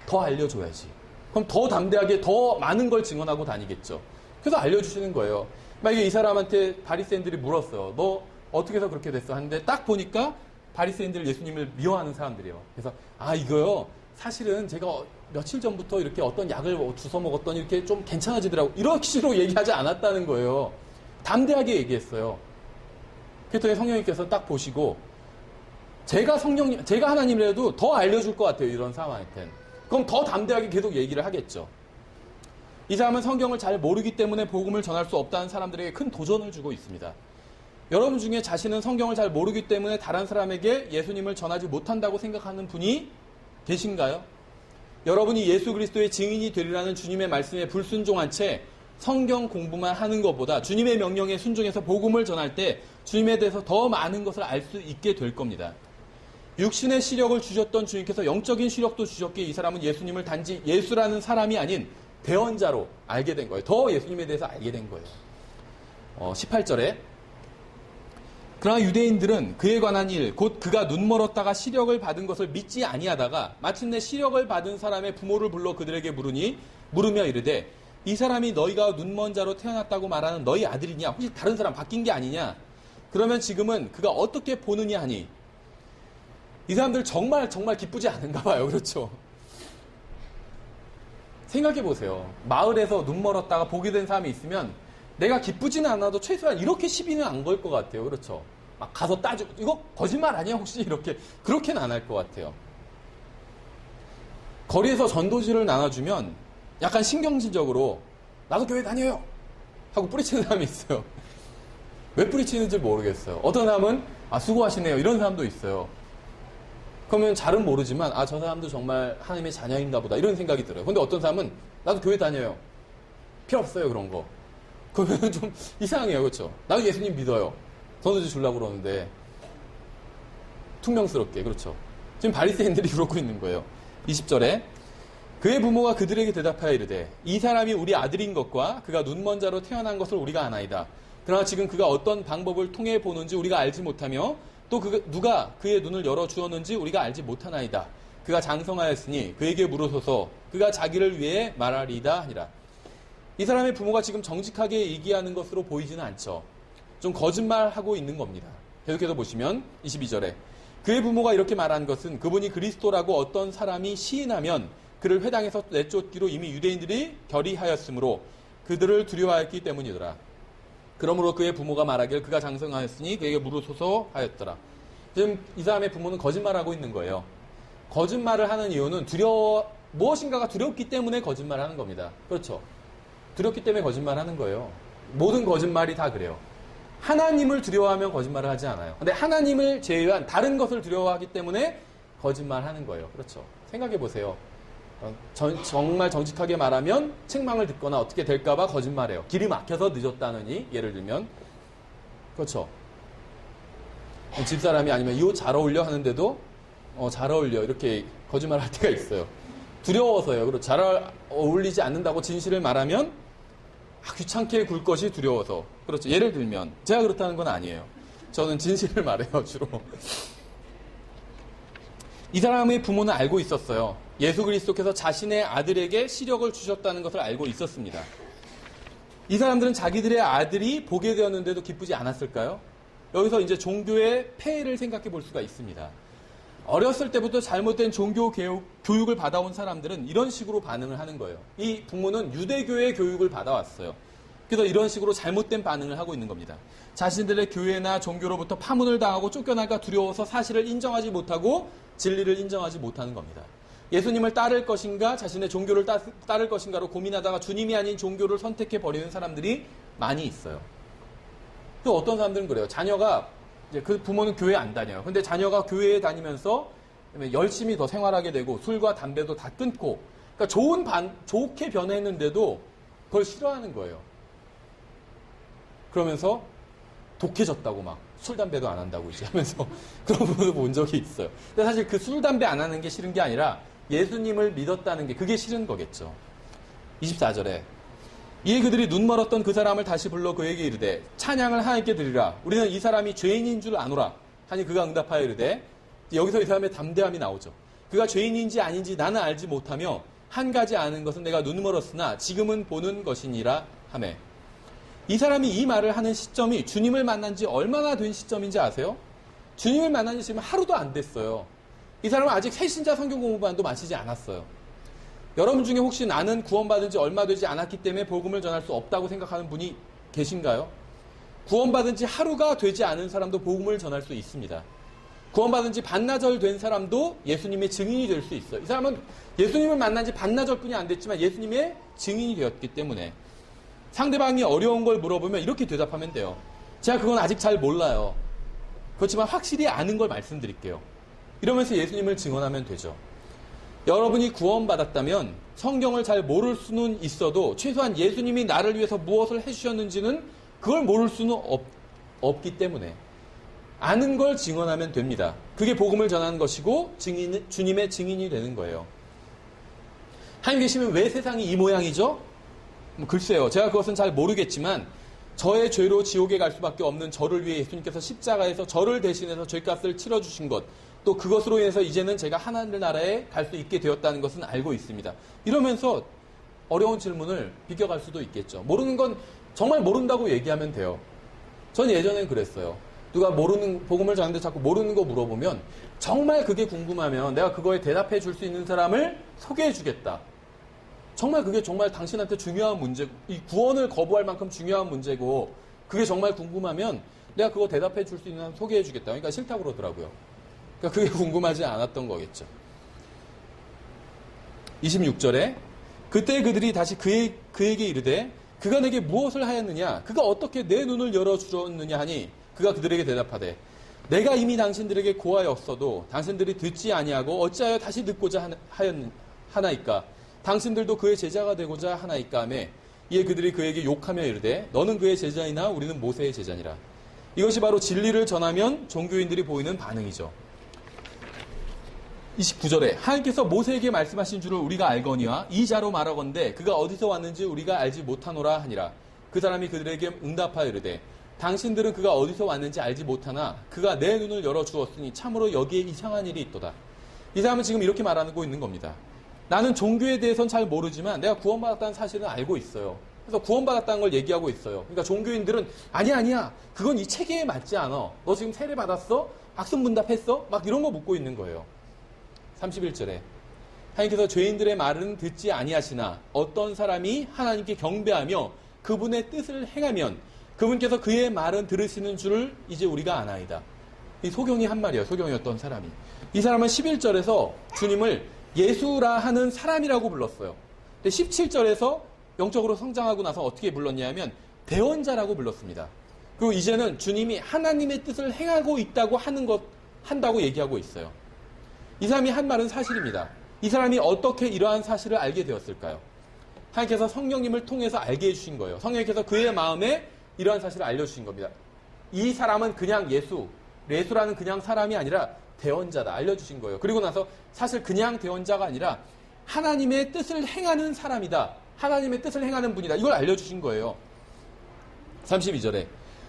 더 알려줘야지. 그럼 더 담대하게 더 많은 걸 증언하고 다니겠죠. 그래서 알려주시는 거예요. 만약에 이 사람한테 바리새인들이 물었어요. 너 어떻게 해서 그렇게 됐어? 하는데 딱 보니까 바리새인들 예수님을 미워하는 사람들이에요. 그래서 아 이거요. 사실은 제가 며칠 전부터 이렇게 어떤 약을 주워 먹었더니 이렇게 좀 괜찮아지더라고. 이런 식으로 얘기하지 않았다는 거예요. 담대하게 얘기했어요. 그랬더니 성령님께서 딱 보시고 제가 하나님이라도 더 알려줄 것 같아요. 이런 사람한테는. 그럼 더 담대하게 계속 얘기를 하겠죠. 이 사람은 성경을 잘 모르기 때문에 복음을 전할 수 없다는 사람들에게 큰 도전을 주고 있습니다. 여러분 중에 자신은 성경을 잘 모르기 때문에 다른 사람에게 예수님을 전하지 못한다고 생각하는 분이 계신가요? 여러분이 예수 그리스도의 증인이 되리라는 주님의 말씀에 불순종한 채 성경 공부만 하는 것보다 주님의 명령에 순종해서 복음을 전할 때 주님에 대해서 더 많은 것을 알 수 있게 될 겁니다. 육신의 시력을 주셨던 주님께서 영적인 시력도 주셨기에 이 사람은 예수님을 단지 예수라는 사람이 아닌 대언자로 알게 된 거예요. 더 예수님에 대해서 알게 된 거예요. 18절에 그러나 유대인들은 그에 관한 일, 곧 그가 눈멀었다가 시력을 받은 것을 믿지 아니하다가 마침내 시력을 받은 사람의 부모를 불러 그들에게 물으며 이르되 이 사람이 너희가 눈먼 자로 태어났다고 말하는 너희 아들이냐? 혹시 다른 사람 바뀐 게 아니냐? 그러면 지금은 그가 어떻게 보느냐 하니 이 사람들 정말 기쁘지 않은가 봐요. 그렇죠? 생각해 보세요. 마을에서 눈멀었다가 보게 된 사람이 있으면 내가 기쁘지는 않아도 최소한 이렇게 시비는 안 걸 것 같아요. 그렇죠? 막 가서 따지고 이거 거짓말 아니야? 혹시 이렇게 그렇게는 안 할 것 같아요. 거리에서 전도지를 나눠주면 약간 신경질적으로 나도 교회 다녀요 하고 뿌리치는 사람이 있어요. 왜 뿌리치는지 모르겠어요. 어떤 사람은 수고하시네요 이런 사람도 있어요. 그러면 잘은 모르지만 저 사람도 정말 하나님의 자녀인가 보다 이런 생각이 들어요. 근데 어떤 사람은 나도 교회 다녀요. 필요 없어요 그런 거. 그러면 좀 이상해요. 그렇죠? 나도 예수님 믿어요. 전도지 주려고 그러는데 퉁명스럽게. 그렇죠? 지금 바리새인들이 그러고 있는 거예요. 20절에 그의 부모가 그들에게 대답하여 이르되 이 사람이 우리 아들인 것과 그가 눈먼 자로 태어난 것을 우리가 아나이다. 그러나 지금 그가 어떤 방법을 통해 보는지 우리가 알지 못하며 또 누가 그의 눈을 열어 주었는지 우리가 알지 못하나이다. 그가 장성하였으니 그에게 물으소서 그가 자기를 위해 말하리이다 하니라. 이 사람의 부모가 지금 정직하게 얘기하는 것으로 보이지는 않죠. 좀 거짓말하고 있는 겁니다. 계속해서 보시면 22절에 그의 부모가 이렇게 말한 것은 그분이 그리스도라고 어떤 사람이 시인하면 그를 회당에서 내쫓기로 이미 유대인들이 결의하였으므로 그들을 두려워하였기 때문이더라. 그러므로 그의 부모가 말하길 그가 장성하였으니 그에게 물으소서 하였더라. 지금 이 사람의 부모는 거짓말하고 있는 거예요. 거짓말을 하는 이유는 무엇인가가 두렵기 때문에 거짓말을 하는 겁니다. 그렇죠? 두렵기 때문에 거짓말을 하는 거예요. 모든 거짓말이 다 그래요. 하나님을 두려워하면 거짓말을 하지 않아요. 근데 하나님을 제외한 다른 것을 두려워하기 때문에 거짓말하는 거예요. 그렇죠. 생각해 보세요. 정말 정직하게 말하면 책망을 듣거나 어떻게 될까봐 거짓말해요. 길이 막혀서 늦었다느니 예를 들면 그렇죠. 집사람이 아니면 이 옷 잘 어울려 하는데도 잘 어울려 이렇게 거짓말할 때가 있어요. 두려워서요. 그리고 잘 어울리지 않는다고 진실을 말하면 귀찮게 굴 것이 두려워서. 그렇죠. 예를 들면 제가 그렇다는 건 아니에요. 저는 진실을 말해요. 주로. 이 사람의 부모는 알고 있었어요. 예수 그리스도께서 자신의 아들에게 시력을 주셨다는 것을 알고 있었습니다. 이 사람들은 자기들의 아들이 보게 되었는데도 기쁘지 않았을까요? 여기서 이제 종교의 폐해를 생각해 볼 수가 있습니다. 어렸을 때부터 잘못된 종교 교육을 받아온 사람들은 이런 식으로 반응을 하는 거예요. 이 부모는 유대교의 교육을 받아왔어요. 그래서 이런 식으로 잘못된 반응을 하고 있는 겁니다. 자신들의 교회나 종교로부터 파문을 당하고 쫓겨날까 두려워서 사실을 인정하지 못하고 진리를 인정하지 못하는 겁니다. 예수님을 따를 것인가 자신의 종교를 따를 것인가로 고민하다가 주님이 아닌 종교를 선택해 버리는 사람들이 많이 있어요. 또 어떤 사람들은 그래요. 자녀가 이제 그 부모는 교회 안 다녀요. 근데 자녀가 교회에 다니면서 열심히 더 생활하게 되고 술과 담배도 다 끊고 그러니까 좋게 변했는데도 그걸 싫어하는 거예요. 그러면서 독해졌다고 막 술, 담배도 안 한다고 이제 하면서 그런 부분을 본 적이 있어요. 근데 사실 그 술, 담배 안 하는 게 싫은 게 아니라 예수님을 믿었다는 게 그게 싫은 거겠죠. 24절에 이에 그들이 눈 멀었던 그 사람을 다시 불러 그에게 이르되 찬양을 하나님께 드리라. 우리는 이 사람이 죄인인 줄 아노라. 하니 그가 응답하여 이르되 여기서 이 사람의 담대함이 나오죠. 그가 죄인인지 아닌지 나는 알지 못하며 한 가지 아는 것은 내가 눈 멀었으나 지금은 보는 것이니라 하매 이 사람이 이 말을 하는 시점이 주님을 만난 지 얼마나 된 시점인지 아세요? 주님을 만난 지 지금 하루도 안 됐어요. 이 사람은 아직 새신자 성경 공부반도 마치지 않았어요. 여러분 중에 혹시 나는 구원받은 지 얼마 되지 않았기 때문에 복음을 전할 수 없다고 생각하는 분이 계신가요? 구원받은 지 하루가 되지 않은 사람도 복음을 전할 수 있습니다. 구원받은 지 반나절 된 사람도 예수님의 증인이 될 수 있어요. 이 사람은 예수님을 만난 지 반나절뿐이 안 됐지만 예수님의 증인이 되었기 때문에 상대방이 어려운 걸 물어보면 이렇게 대답하면 돼요. 제가 그건 아직 잘 몰라요. 그렇지만 확실히 아는 걸 말씀드릴게요. 이러면서 예수님을 증언하면 되죠. 여러분이 구원받았다면 성경을 잘 모를 수는 있어도 최소한 예수님이 나를 위해서 무엇을 해주셨는지는 그걸 모를 수는 없기 때문에 아는 걸 증언하면 됩니다. 그게 복음을 전하는 것이고 주님의 증인이 되는 거예요. 하나님 계시면 왜 세상이 이 모양이죠? 글쎄요. 제가 그것은 잘 모르겠지만 저의 죄로 지옥에 갈 수밖에 없는 저를 위해 예수님께서 십자가에서 저를 대신해서 죄값을 치러주신 것 또 그것으로 인해서 이제는 제가 하나님 나라에 갈 수 있게 되었다는 것은 알고 있습니다. 이러면서 어려운 질문을 비껴갈 수도 있겠죠. 모르는 건 정말 모른다고 얘기하면 돼요. 전 예전엔 그랬어요. 누가 복음을 전하는데 자꾸 모르는 거 물어보면 정말 그게 궁금하면 내가 그거에 대답해 줄 수 있는 사람을 소개해 주겠다. 정말 그게 정말 당신한테 중요한 문제고 이 구원을 거부할 만큼 중요한 문제고 그게 정말 궁금하면 내가 그거 대답해 줄 수 있는 사람 소개해 주겠다. 그러니까 싫다고 그러더라고요. 그러니까 그게 궁금하지 않았던 거겠죠. 26절에 그때 그들이 다시 그에게 이르되 그가 내게 무엇을 하였느냐 그가 어떻게 내 눈을 열어주었느냐 하니 그가 그들에게 대답하되 내가 이미 당신들에게 고하였어도 당신들이 듣지 아니하고 어찌하여 다시 듣고자 하나이까 당신들도 그의 제자가 되고자 하나이까 하매 이에 그들이 그에게 욕하며 이르되 너는 그의 제자이나 우리는 모세의 제자니라. 이것이 바로 진리를 전하면 종교인들이 보이는 반응이죠. 29절에 하나님께서 모세에게 말씀하신 줄을 우리가 알거니와 이 자로 말하건대 그가 어디서 왔는지 우리가 알지 못하노라 하니라. 그 사람이 그들에게 응답하여 이르되 당신들은 그가 어디서 왔는지 알지 못하나 그가 내 눈을 열어주었으니 참으로 여기에 이상한 일이 있도다. 이 사람은 지금 이렇게 말하고 있는 겁니다. 나는 종교에 대해서는 잘 모르지만 내가 구원받았다는 사실은 알고 있어요. 그래서 구원받았다는 걸 얘기하고 있어요. 그러니까 종교인들은 아니야 그건 이 체계에 맞지 않아. 너 지금 세례 받았어? 학습문답했어? 막 이런 거 묻고 있는 거예요. 31절에 하나님께서 죄인들의 말은 듣지 아니하시나 어떤 사람이 하나님께 경배하며 그분의 뜻을 행하면 그분께서 그의 말은 들으시는 줄을 이제 우리가 아나이다. 이 소경이 한 말이에요. 소경이었던 사람이. 이 사람은 11절에서 주님을 예수라 하는 사람이라고 불렀어요. 근데 17절에서 영적으로 성장하고 나서 어떻게 불렀냐 하면 대언자라고 불렀습니다. 그리고 이제는 주님이 하나님의 뜻을 행하고 있다고 한다고 얘기하고 있어요. 이 사람이 한 말은 사실입니다. 이 사람이 어떻게 이러한 사실을 알게 되었을까요? 하나님께서 성령님을 통해서 알게 해주신 거예요. 성령님께서 그의 마음에 이러한 사실을 알려주신 겁니다. 이 사람은 그냥 예수라는 그냥 사람이 아니라 대언자다 알려주신 거예요. 그리고 나서 사실 그냥 대언자가 아니라 하나님의 뜻을 행하는 사람이다. 하나님의 뜻을 행하는 분이다. 이걸 알려주신 거예요. 32절에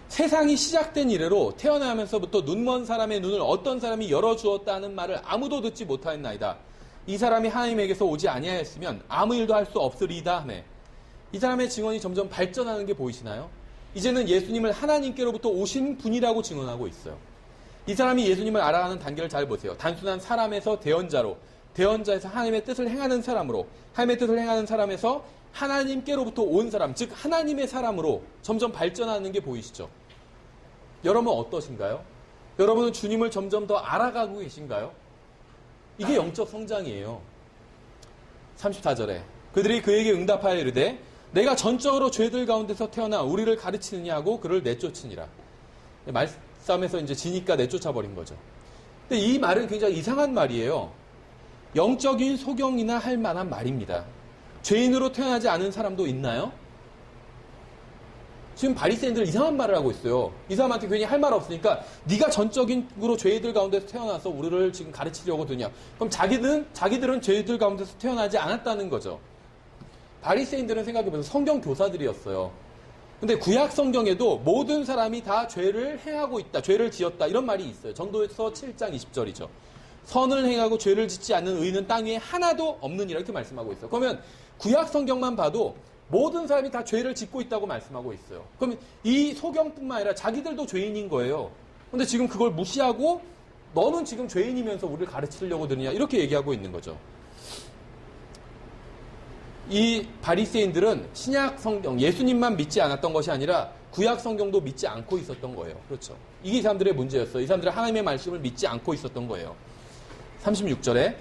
세상이 시작된 이래로 태어나면서부터 눈먼 사람의 눈을 어떤 사람이 열어주었다는 말을 아무도 듣지 못하였나이다. 이 사람이 하나님에게서 오지 아니하였으면 아무 일도 할 수 없으리이다 하매 이 사람의 증언이 점점 발전하는 게 보이시나요? 이제는 예수님을 하나님께로부터 오신 분이라고 증언하고 있어요. 이 사람이 예수님을 알아가는 단계를 잘 보세요. 단순한 사람에서 대언자로, 대언자에서 하나님의 뜻을 행하는 사람으로, 하나님의 뜻을 행하는 사람에서 하나님께로부터 온 사람, 즉 하나님의 사람으로 점점 발전하는 게 보이시죠? 여러분 어떠신가요? 여러분은 주님을 점점 더 알아가고 계신가요? 이게 영적 성장이에요. 34절에 그들이 그에게 응답하여 이르되 내가 전적으로 죄들 가운데서 태어나 우리를 가르치느냐 하고 그를 내쫓으니라. 말싸움에서 이제 지니까 내쫓아 버린 거죠. 근데 이 말은 굉장히 이상한 말이에요. 영적인 소경이나 할 만한 말입니다. 죄인으로 태어나지 않은 사람도 있나요? 지금 바리새인들 이상한 말을 하고 있어요. 이 사람한테 괜히 할 말 없으니까 네가 전적으로 죄인들 가운데서 태어나서 우리를 지금 가르치려고 드냐. 그럼 자기들은 죄인들 가운데서 태어나지 않았다는 거죠. 바리새인들은 생각해보면 성경 교사들이었어요. 근데 구약 성경에도 모든 사람이 다 죄를 행하고 있다, 죄를 지었다 이런 말이 있어요. 전도서 7장 20절이죠. 선을 행하고 죄를 짓지 않는 의인은 땅 위에 하나도 없느니라 이렇게 말씀하고 있어요. 그러면 구약 성경만 봐도 모든 사람이 다 죄를 짓고 있다고 말씀하고 있어요. 그러면 이 소경뿐만 아니라 자기들도 죄인인 거예요. 근데 지금 그걸 무시하고 너는 지금 죄인이면서 우리를 가르치려고 드느냐 이렇게 얘기하고 있는 거죠. 이 바리새인들은 신약 성경, 예수님만 믿지 않았던 것이 아니라 구약 성경도 믿지 않고 있었던 거예요. 그렇죠. 이게 이 사람들의 문제였어요. 이 사람들은 하나님의 말씀을 믿지 않고 있었던 거예요. 36절에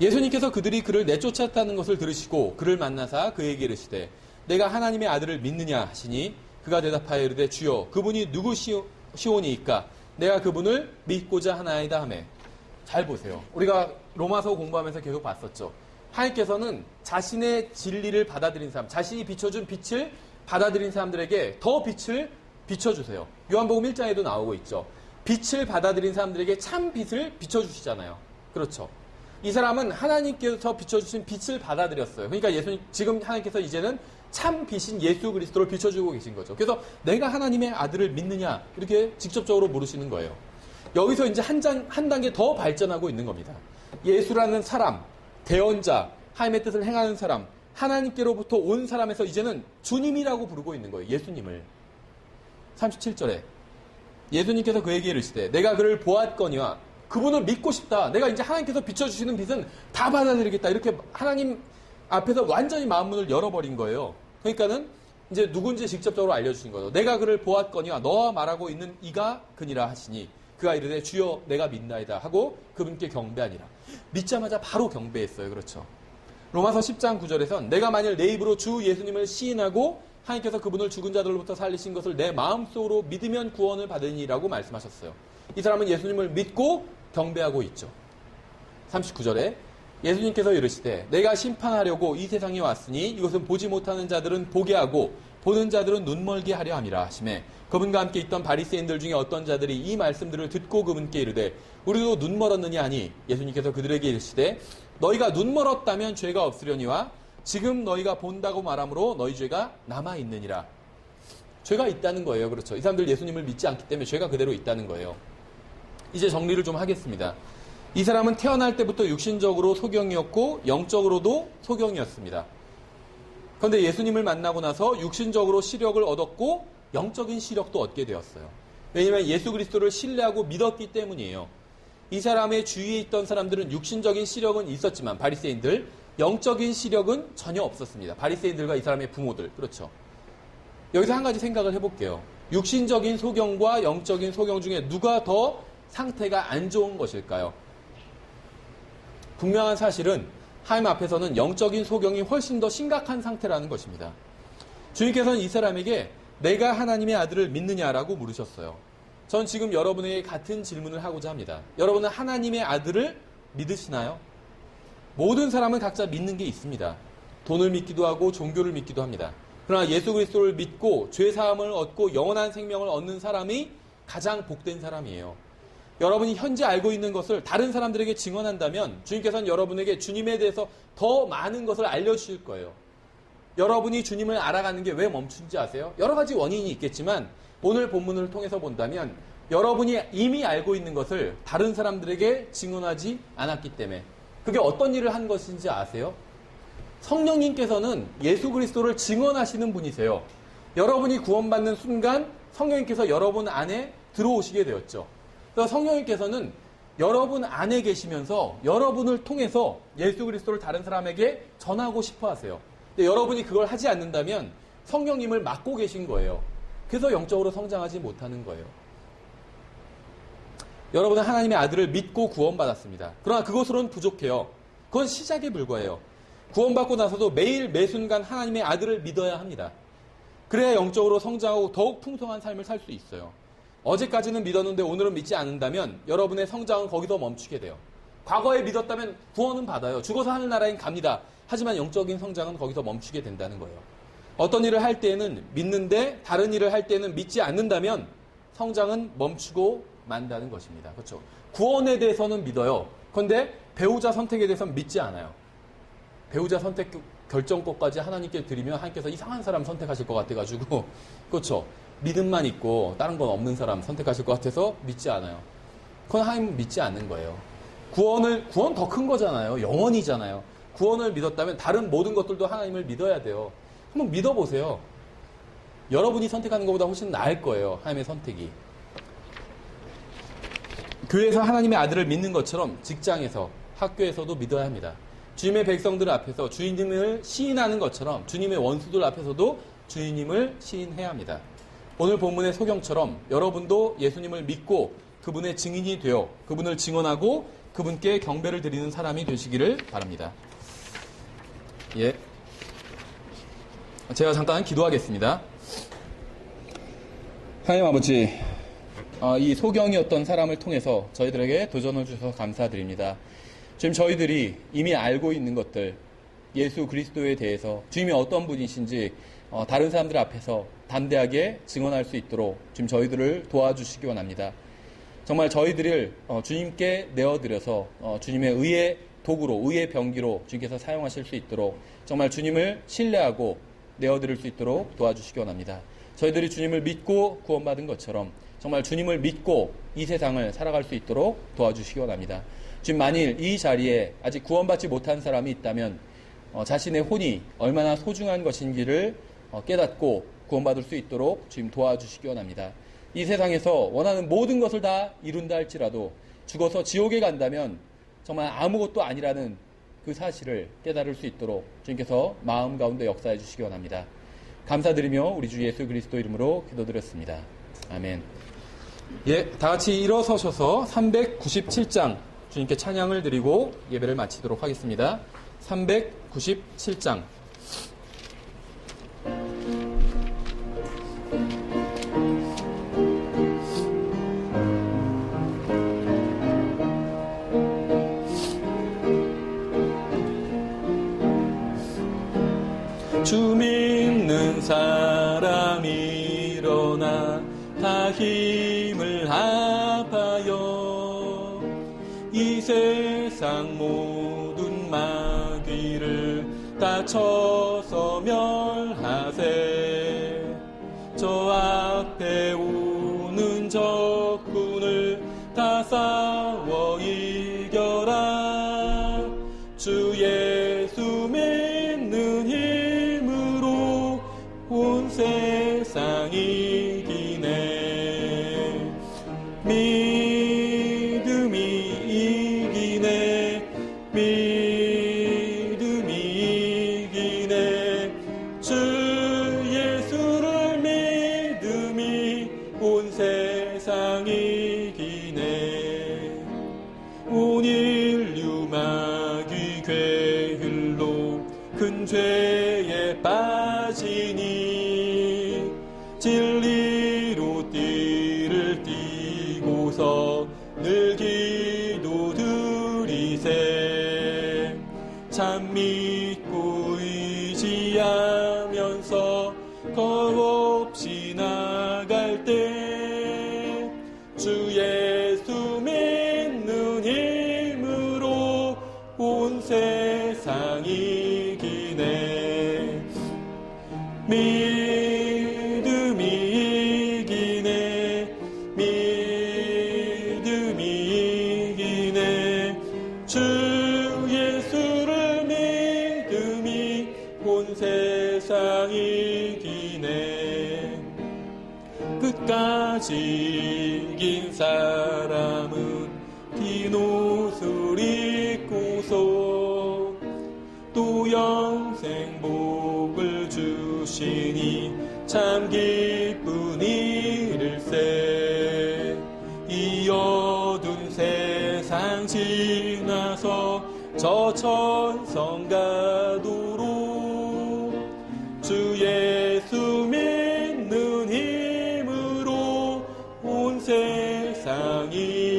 예수님께서 그들이 그를 내쫓았다는 것을 들으시고 그를 만나사 그에게 이르시되 내가 하나님의 아들을 믿느냐 하시니 그가 대답하여 이르되 주여 그분이 누구시오니이까 내가 그분을 믿고자 하나이다 하매. 잘 보세요. 우리가 로마서 공부하면서 계속 봤었죠. 하나님께서는 자신의 진리를 받아들인 사람, 자신이 비춰준 빛을 받아들인 사람들에게 더 빛을 비춰주세요. 요한복음 1장에도 나오고 있죠. 빛을 받아들인 사람들에게 참 빛을 비춰주시잖아요. 그렇죠. 이 사람은 하나님께서 비춰주신 빛을 받아들였어요. 그러니까 지금 하나님께서 이제는 참 빛인 예수 그리스도를 비춰주고 계신 거죠. 그래서 내가 하나님의 아들을 믿느냐 이렇게 직접적으로 물으시는 거예요. 여기서 이제 한 단계 더 발전하고 있는 겁니다. 예수라는 사람, 대언자, 하나님의 뜻을 행하는 사람, 하나님께로부터 온 사람에서 이제는 주님이라고 부르고 있는 거예요. 예수님을. 37절에 예수님께서 그에게 이르시되 내가 그를 보았거니와 그분을 믿고 싶다. 내가 이제 하나님께서 비춰주시는 빛은 다 받아들이겠다. 이렇게 하나님 앞에서 완전히 마음문을 열어버린 거예요. 그러니까는 이제 누군지 직접적으로 알려주신 거죠. 내가 그를 보았거니와 너와 말하고 있는 이가 그니라 하시니 그가 이르되 주여 내가 믿나이다 하고 그분께 경배하니라. 믿자마자 바로 경배했어요. 그렇죠. 로마서 10장 9절에선 내가 만일 내 입으로 주 예수님을 시인하고 하나님께서 그분을 죽은 자들로부터 살리신 것을 내 마음속으로 믿으면 구원을 받으니라고 말씀하셨어요. 이 사람은 예수님을 믿고 경배하고 있죠. 39절에 예수님께서 이르시되 내가 심판하려고 이 세상에 왔으니 이것은 보지 못하는 자들은 보게 하고 보는 자들은 눈멀게 하려 함이라 하시매 그분과 함께 있던 바리새인들 중에 어떤 자들이 이 말씀들을 듣고 그분께 이르되 우리도 눈 멀었느냐 하니 예수님께서 그들에게 이르시되 너희가 눈 멀었다면 죄가 없으려니와 지금 너희가 본다고 말하므로 너희 죄가 남아있느니라. 죄가 있다는 거예요. 그렇죠. 이 사람들 예수님을 믿지 않기 때문에 죄가 그대로 있다는 거예요. 이제 정리를 좀 하겠습니다. 이 사람은 태어날 때부터 육신적으로 소경이었고 영적으로도 소경이었습니다. 그런데 예수님을 만나고 나서 육신적으로 시력을 얻었고 영적인 시력도 얻게 되었어요. 왜냐하면 예수 그리스도를 신뢰하고 믿었기 때문이에요. 이 사람의 주위에 있던 사람들은 육신적인 시력은 있었지만 바리새인들, 영적인 시력은 전혀 없었습니다. 바리새인들과 이 사람의 부모들. 그렇죠. 여기서 한 가지 생각을 해볼게요. 육신적인 소경과 영적인 소경 중에 누가 더 상태가 안 좋은 것일까요? 분명한 사실은 하나님 앞에서는 영적인 소경이 훨씬 더 심각한 상태라는 것입니다. 주님께서는 이 사람에게 내가 하나님의 아들을 믿느냐라고 물으셨어요. 전 지금 여러분에게 같은 질문을 하고자 합니다. 여러분은 하나님의 아들을 믿으시나요? 모든 사람은 각자 믿는 게 있습니다. 돈을 믿기도 하고 종교를 믿기도 합니다. 그러나 예수 그리스도를 믿고 죄사함을 얻고 영원한 생명을 얻는 사람이 가장 복된 사람이에요. 여러분이 현재 알고 있는 것을 다른 사람들에게 증언한다면 주님께서는 여러분에게 주님에 대해서 더 많은 것을 알려주실 거예요. 여러분이 주님을 알아가는 게 왜 멈춘지 아세요? 여러 가지 원인이 있겠지만 오늘 본문을 통해서 본다면 여러분이 이미 알고 있는 것을 다른 사람들에게 증언하지 않았기 때문에 그게 어떤 일을 한 것인지 아세요? 성령님께서는 예수 그리스도를 증언하시는 분이세요. 여러분이 구원받는 순간 성령님께서 여러분 안에 들어오시게 되었죠. 그래서 성령님께서는 여러분 안에 계시면서 여러분을 통해서 예수 그리스도를 다른 사람에게 전하고 싶어 하세요. 근데 여러분이 그걸 하지 않는다면 성령님을 막고 계신 거예요. 그래서 영적으로 성장하지 못하는 거예요. 여러분은 하나님의 아들을 믿고 구원받았습니다. 그러나 그것으로는 부족해요. 그건 시작에 불과해요. 구원받고 나서도 매일 매순간 하나님의 아들을 믿어야 합니다. 그래야 영적으로 성장하고 더욱 풍성한 삶을 살 수 있어요. 어제까지는 믿었는데 오늘은 믿지 않는다면 여러분의 성장은 거기서 멈추게 돼요. 과거에 믿었다면 구원은 받아요. 죽어서 하늘나라에 갑니다. 하지만 영적인 성장은 거기서 멈추게 된다는 거예요. 어떤 일을 할 때에는 믿는데 다른 일을 할 때는 믿지 않는다면 성장은 멈추고 만다는 것입니다. 그렇죠? 구원에 대해서는 믿어요. 그런데 배우자 선택에 대해서는 믿지 않아요. 배우자 선택 결정권까지 하나님께 드리면 하나님께서 이상한 사람 선택하실 것 같아가지고 그렇죠? 믿음만 있고 다른 건 없는 사람 선택하실 것 같아서 믿지 않아요. 그건 하나님 믿지 않는 거예요. 구원 더 큰 거잖아요. 영원이잖아요. 구원을 믿었다면 다른 모든 것들도 하나님을 믿어야 돼요. 한번 믿어보세요. 여러분이 선택하는 것보다 훨씬 나을 거예요. 하나님의 선택이. 교회에서 하나님의 아들을 믿는 것처럼 직장에서 학교에서도 믿어야 합니다. 주님의 백성들 앞에서 주님을 시인하는 것처럼 주님의 원수들 앞에서도 주님을 시인해야 합니다. 오늘 본문의 소경처럼 여러분도 예수님을 믿고 그분의 증인이 되어 그분을 증언하고 그분께 경배를 드리는 사람이 되시기를 바랍니다. 예. 제가 잠깐 기도하겠습니다. 하나님 아버지, 이 소경이었던 사람을 통해서 저희들에게 도전을 주셔서 감사드립니다. 지금 저희들이 이미 알고 있는 것들, 예수 그리스도에 대해서 주님이 어떤 분이신지 다른 사람들 앞에서 담대하게 증언할 수 있도록 지금 저희들을 도와주시기 원합니다. 정말 저희들을 주님께 내어드려서 주님의 의의 도구로, 의의 병기로 주님께서 사용하실 수 있도록 정말 주님을 신뢰하고 내어드릴 수 있도록 도와주시기 원합니다. 저희들이 주님을 믿고 구원받은 것처럼 정말 주님을 믿고 이 세상을 살아갈 수 있도록 도와주시기 원합니다. 지금 만일 이 자리에 아직 구원받지 못한 사람이 있다면 자신의 혼이 얼마나 소중한 것인지를 깨닫고 구원받을 수 있도록 지금 도와주시기 원합니다. 이 세상에서 원하는 모든 것을 다 이룬다 할지라도 죽어서 지옥에 간다면 정말 아무것도 아니라는 그 사실을 깨달을 수 있도록 주님께서 마음 가운데 역사해 주시기 원합니다. 감사드리며 우리 주 예수 그리스도 이름으로 기도드렸습니다. 아멘. 예, 다 같이 일어서셔서 397장 주님께 찬양을 드리고 예배를 마치도록 하겠습니다. 397장. 주 믿는 사람이 일어나 다 힘을 합하여 이 세상 모든 마귀를 다 쳐서 멸하세. 저 앞에 오는 적군을 다 싸워 이겨라. 주 예수 믿는 힘으로 온 세상 이기네. 믿음이 이기네. 믿음이 이기네. 주 예수를 믿음이 온 세상 이기네. 온 인류 마귀 괴일로 큰 죄에 빠지니 진리로 띠를 띠고서 늘 기도 드리세. 참 믿고 의지하면서 겁없이 나갈 때 주 예수 믿는 힘으로 온 세상 이기네. 믿음이 이기네. 믿음이 이기네. 주 예수를 믿음이 온 세상 이기네. 끝까지 이긴 사람은 흰 옷을 입고서 또 영생 복을 주시니 참 기쁜 일일세. 이 어두운 세상 지나서 저 천성 가도록 주 예수 믿는 힘으로 온 세상이